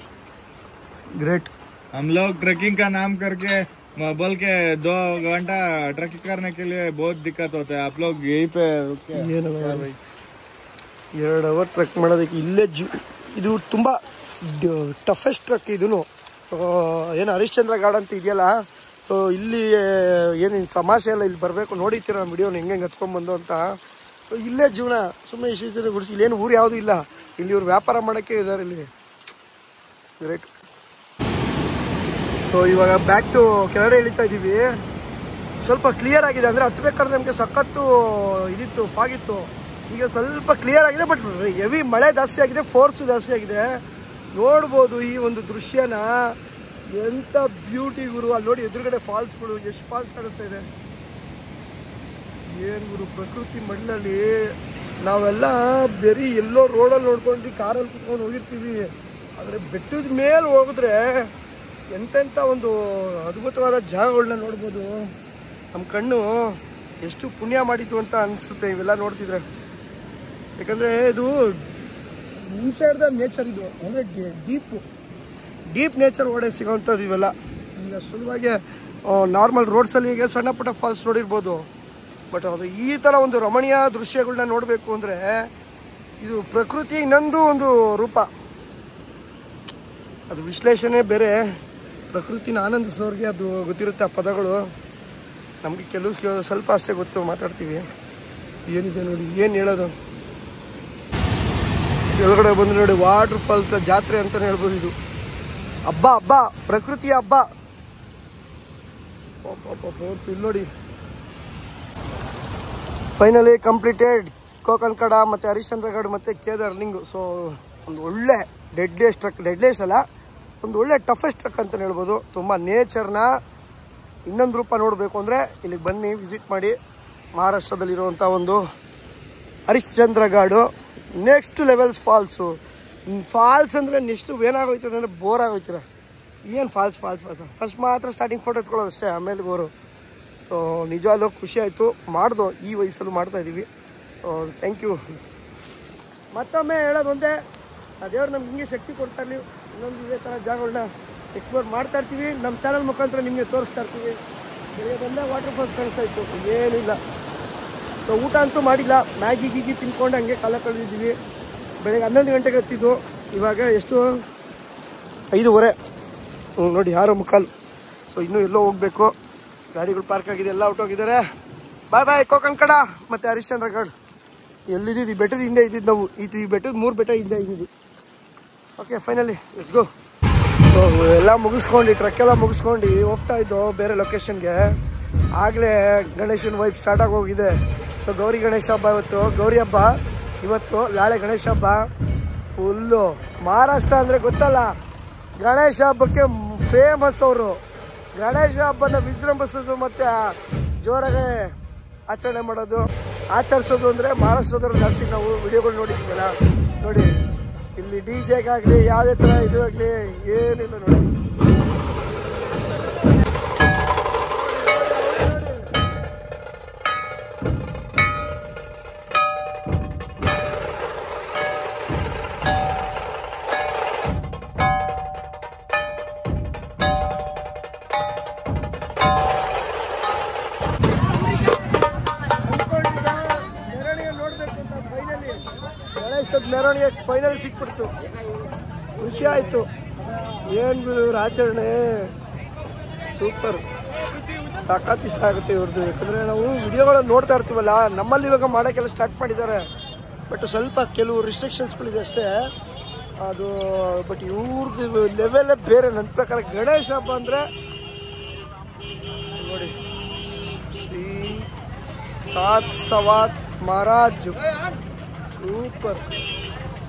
A: ಗ್ರೇಟ್
B: हम लोग ट्रैकिंग का नाम करके बोल के 2 घंटा ट्रैकिंग करने के लिए बहुत दिक्कत होता है आप लोग यहीं पे
A: ಏನು 2 ಅವರ್ ಟ್ರೆಕ್ ಮಾಡೋದಕ್ಕೆ ಇಲ್ಲೇ ಇದು ತುಂಬ ಟಫೆಸ್ಟ್ ಟ್ರಕ್ ಇದೂ ಏನು ಹರಿಶ್ಚಂದ್ರ ಘಾಟ್ ಅಂತ ಇದೆಯಲ್ಲ ಸೊ ಇಲ್ಲಿ ಏನು ಸಮಸ್ಯೆ ಇಲ್ಲ ಇಲ್ಲಿ ಬರಬೇಕು ನೋಡಿರ್ತೀರ ನಮ್ಮ ವಿಡಿಯೋನ ಹೆಂಗೆ ಹತ್ಕೊಂಡ್ಬಂದು ಅಂತ ಸೊ ಇಲ್ಲೇ ಜೀವನ ಸುಮ್ಮನೆ ಇಷ್ಟು ಗುಡಿಸಿ ಇಲ್ಲೇನು ಊರು ಯಾವುದೂ ಇಲ್ಲ ಇಲ್ಲಿ ಇವ್ರು ವ್ಯಾಪಾರ ಮಾಡೋಕ್ಕೆ ಇದ್ದಾರೆ ಇಲ್ಲಿ ಗ್ರೇಟ್ ಸೊ ಇವಾಗ ಬ್ಯಾಕ್ ಟು ಕೆಳಗಡೆ ಇಳಿತಾ ಇದ್ದೀವಿ ಸ್ವಲ್ಪ ಕ್ಲಿಯರ್ ಆಗಿದೆ ಅಂದರೆ ಹತ್ಬೇಕಾದ್ರೆ ನಮಗೆ ಸಖತ್ತು ಇದಿತ್ತು ಫಾಗಿತ್ತು ಈಗ ಸ್ವಲ್ಪ ಕ್ಲಿಯರ್ ಆಗಿದೆ ಬಟ್ ಹೆವಿ ಮಳೆ ಜಾಸ್ತಿ ಆಗಿದೆ ಫೋರ್ಸು ಜಾಸ್ತಿ ಆಗಿದೆ ನೋಡ್ಬೋದು ಈ ಒಂದು ದೃಶ್ಯನ ಎಂಥ ಬ್ಯೂಟಿ ಗುರು ಅಲ್ಲಿ ನೋಡಿ ಎದುರುಗಡೆ ಫಾಲ್ಸ್ಗಳು ಎಷ್ಟು ಫಾಲ್ಸ್ ಕಾಣಿಸ್ತಾ ಇದೆ ಏನು ಗುರು ಪ್ರಕೃತಿ ಮಣ್ಣಲ್ಲಿ ನಾವೆಲ್ಲ ಬರೀ ಎಲ್ಲೋ ರೋಡಲ್ಲಿ ನೋಡ್ಕೊಂಡು ಕಾರಲ್ಲಿ ಕುತ್ಕೊಂಡು ಹೋಗಿರ್ತೀವಿ ಆದರೆ ಬೆಟ್ಟದ ಮೇಲೆ ಹೋಗಿದ್ರೆ ಎಂತೆಂಥ ಒಂದು ಅದ್ಭುತವಾದ ಜಾಗಗಳನ್ನ ನೋಡ್ಬೋದು ನಮ್ಮ ಕಣ್ಣು ಎಷ್ಟು ಪುಣ್ಯ ಮಾಡಿತು ಅಂತ ಅನಿಸುತ್ತೆ ಇವೆಲ್ಲ ನೋಡ್ತಿದ್ರೆ ಯಾಕಂದರೆ ಇದು ಇನ್ಸೈಡ್ ದ ನೇಚರ್ ಇದು ಅಂದರೆ ಡೀಪ್ ನೇಚರ್ ಒಳಗೆ ಸಿಗೋವಂಥದ್ದು ಇವೆಲ್ಲ ಈಗ ಸುಲಭವಾಗಿ ನಾರ್ಮಲ್ ರೋಡ್ಸಲ್ಲಿ ಈಗ ಸಣ್ಣ ಪುಟ್ಟ ಫಾಲ್ಸ್ ನೋಡಿರ್ಬೋದು ಬಟ್ ಅದು ಈ ಥರ ಒಂದು ರಮಣೀಯ ದೃಶ್ಯಗಳನ್ನ ನೋಡಬೇಕು ಅಂದರೆ ಇದು ಪ್ರಕೃತಿ ಇನ್ನೊಂದು ಒಂದು ರೂಪ ಅದು ವಿಶ್ಲೇಷಣೆ ಬೇರೆ ಪ್ರಕೃತಿನ ಆನಂದಿಸೋರಿಗೆ ಅದು ಗೊತ್ತಿರುತ್ತೆ ಆ ಪದಗಳು ನಮಗೆ ಕೆಲವು ಸ್ವಲ್ಪ ಅಷ್ಟೇ ಗೊತ್ತು ಮಾತಾಡ್ತೀವಿ ಏನಿದೆ ನೋಡಿ ಏನು ಹೇಳೋದು ಕೆಳಗಡೆ ಬಂದು ನೋಡಿ ವಾಟರ್ ಫಾಲ್ಸ್ ಜಾತ್ರೆ ಅಂತಲೇ ಹೇಳ್ಬೋದು ಇದು ಹಬ್ಬ ಪ್ರಕೃತಿಯ ಹಬ್ಬ ಇಲ್ಲಿ ನೋಡಿ ಫೈನಲಿ ಕಂಪ್ಲೀಟೆಡ್ ಕೋಕನ್ಕಡ ಮತ್ತು ಹರಿಶ್ಚಂದ್ರಗಢ ಮತ್ತು ಕೇದಾರ್ಲಿಂಗು ಸೊ ಒಂದು ಒಳ್ಳೆ ಡೆಡ್ಲೆಸ್ಟ್ ಅಲ್ಲ ಒಂದು ಒಳ್ಳೆ ಟಫೆಸ್ಟ್ ಟ್ರಕ್ ಅಂತಲೇ ಹೇಳ್ಬೋದು ತುಂಬ ನೇಚರ್ನ ಇನ್ನೊಂದು ರೂಪ ನೋಡಬೇಕು ಅಂದರೆ ಇಲ್ಲಿಗೆ ಬನ್ನಿ ವಿಸಿಟ್ ಮಾಡಿ ಮಹಾರಾಷ್ಟ್ರದಲ್ಲಿರುವಂಥ ಒಂದು ಹರಿಶ್ಚಂದ್ರಗಢ ನೆಕ್ಸ್ಟ್ ಲೆವೆಲ್ಸ್ ಫಾಲ್ಸ್ ಅಂದರೆ ನೆಕ್ಸ್ಟ್ ಏನಾಗೋಯ್ತದೆ ಅಂದರೆ ಬೋರ್ ಆಗೋಯ್ತದೆ ಏನು ಫಾಲ್ಸ್ ಫಸ್ಟ್ ಮಾತ್ರ ಸ್ಟಾರ್ಟಿಂಗ್ ಫೋಟೋ ಎತ್ಕೊಳ್ಳೋದು ಅಷ್ಟೇ ಆಮೇಲೆ ಬೋರು ಸೊ ನಿಜವಾಗ್ಲೂ ಖುಷಿ ಆಯಿತು ಮಾಡ್ದೋ ಈ ವಯಸ್ಸಲ್ಲೂ ಮಾಡ್ತಾಯಿದ್ದೀವಿ ಸೊ ಥ್ಯಾಂಕ್ ಯು ಮತ್ತೊಮ್ಮೆ ಹೇಳೋದು ಒಂದೇ ದೇವ್ರು ನಮ್ಗೆ ಹಿಂಗೆ ಶಕ್ತಿ ಕೊಡ್ತಾ ಇರಲಿ ಇನ್ನೊಂದು ಇದೇ ಥರ ಜಾಗಗಳನ್ನ ಎಕ್ಸ್ಪ್ಲೋರ್ ಮಾಡ್ತಾ ಇರ್ತೀವಿ ನಮ್ಮ ಚಾನಲ್ ಮುಖಾಂತರ ನಿಮಗೆ ತೋರಿಸ್ತಾ ಇರ್ತೀವಿ ಬೆಳಗ್ಗೆ ಬಂದ ವಾಟರ್ ಫಾಲ್ಸ್ ಕಾಣಿಸ್ತಾ ಇತ್ತು ಏನಿಲ್ಲ ಸೊ ಊಟ ಅಂತೂ ಮಾಡಿಲ್ಲ ಮ್ಯಾಗಿ ಗೀಗಿ ತಿನ್ಕೊಂಡು ಹಂಗೆ ಕಾಲ ಕಳೆದಿದ್ದೀವಿ ಬೆಳಗ್ಗೆ 11 ಗಂಟೆಗೆ ಹತ್ತಿದ್ದು ಇವಾಗ ಎಷ್ಟು 5:30 ನೋಡಿ 6:45 ಸೊ ಇನ್ನೂ ಎಲ್ಲೋ ಹೋಗಬೇಕು ಗಾಡಿಗಳು ಪಾರ್ಕ್ ಆಗಿದೆ ಎಲ್ಲ ಹೊಟ್ಟೋಗಿದ್ದಾರೆ ಬಾಯ್ ಕೋಕನ್ಕಡ ಮತ್ತು ಹರಿಶ್ಚಂದ್ರಗಢ ಎಲ್ಲಿದ್ದು ಈ ಬೆಟ್ಟದ ಹಿಂದೆ ಇದ್ದಿದ್ದು ನಾವು ಈ ಬೆಟ್ಟದ 3 ಬೆಟ್ಟ ಹಿಂದೆ ಇದ್ದಿದ್ದು okay finally let's go so ಎಲ್ಲ ಮುಗಿಸ್ಕೊಂಡು ಟ್ರಕ್ ಎಲ್ಲ ಮುಗಿಸ್ಕೊಂಡು ಹೋಗ್ತಾ ಇದ್ದೋ ಬೇರೆ ಲೊಕೇಶನ್ಗೆ ಆಗಲೇ ಗಣೇಶನ ವೈಪ್ ಸ್ಟಾರ್ಟ್ ಆಗಿ ಹೋಗಿದೆ ಸೊ ಗೌರಿ ಗಣೇಶ ಹಬ್ಬ ಗೌರಿ ಹಬ್ಬ ಇವತ್ತು ನಾಳೆ ಗಣೇಶ ಹಬ್ಬ ಫುಲ್ಲು ಮಹಾರಾಷ್ಟ್ರ ಅಂದರೆ ಗೊತ್ತಲ್ಲ ಗಣೇಶ ಹಬ್ಬಕ್ಕೆ ಫೇಮಸ್ ಅವರು ಗಣೇಶ ಹಬ್ಬನ ವಿಜೃಂಭಿಸೋದು ಮತ್ತು ಜೋರಾಗಿ ಆಚರಣೆ ಮಾಡೋದು ಆಚರಿಸೋದು ಅಂದರೆ ಮಹಾರಾಷ್ಟ್ರದವ್ರು ಜಾಸ್ತಿ ನಾವು ವಿಡಿಯೋಗಳು ನೋಡಿದ್ದೀವಲ್ಲ ನೋಡಿ ಇಲ್ಲಿ ಡಿ ಜೆಗಾಗಲಿ ಯಾವುದೇ ಥರ ಇದು ಆಗಲಿ ಏನಿಲ್ಲ ನೋಡಿ ಮೆರವಣಿಗೆ ಫೈನಲ್ ಸಿಕ್ಬಿಡ್ತು ಖುಷಿ ಆಯಿತು ಏನು ಗುರು ಇವ್ರ ಆಚರಣೆ ಸೂಪರ್ ಸಖತ್ ಇಷ್ಟ ಆಗುತ್ತೆ ಇವ್ರದ್ದು ಯಾಕಂದರೆ ನಾವು ವಿಡಿಯೋಗಳನ್ನು ನೋಡ್ತಾ ಇರ್ತೀವಲ್ಲ ನಮ್ಮಲ್ಲಿ ಇವಾಗ ಮಾಡೋಕ್ಕೆಲ್ಲ ಸ್ಟಾರ್ಟ್ ಮಾಡಿದ್ದಾರೆ ಬಟ್ ಸ್ವಲ್ಪ ಕೆಲವು ರಿಸ್ಟ್ರಿಕ್ಷನ್ಸ್ಗಳಿದೆ ಅಷ್ಟೇ ಅದು ಬಟ್ ಇವ್ರದ್ದು ಲೆವೆಲೇ ಬೇರೆ ನನ್ನ ಪ್ರಕಾರ ಗಣೇಶ ಹಬ್ಬ ಅಂದರೆ ನೋಡಿ साथ सवात महाराज ऊपर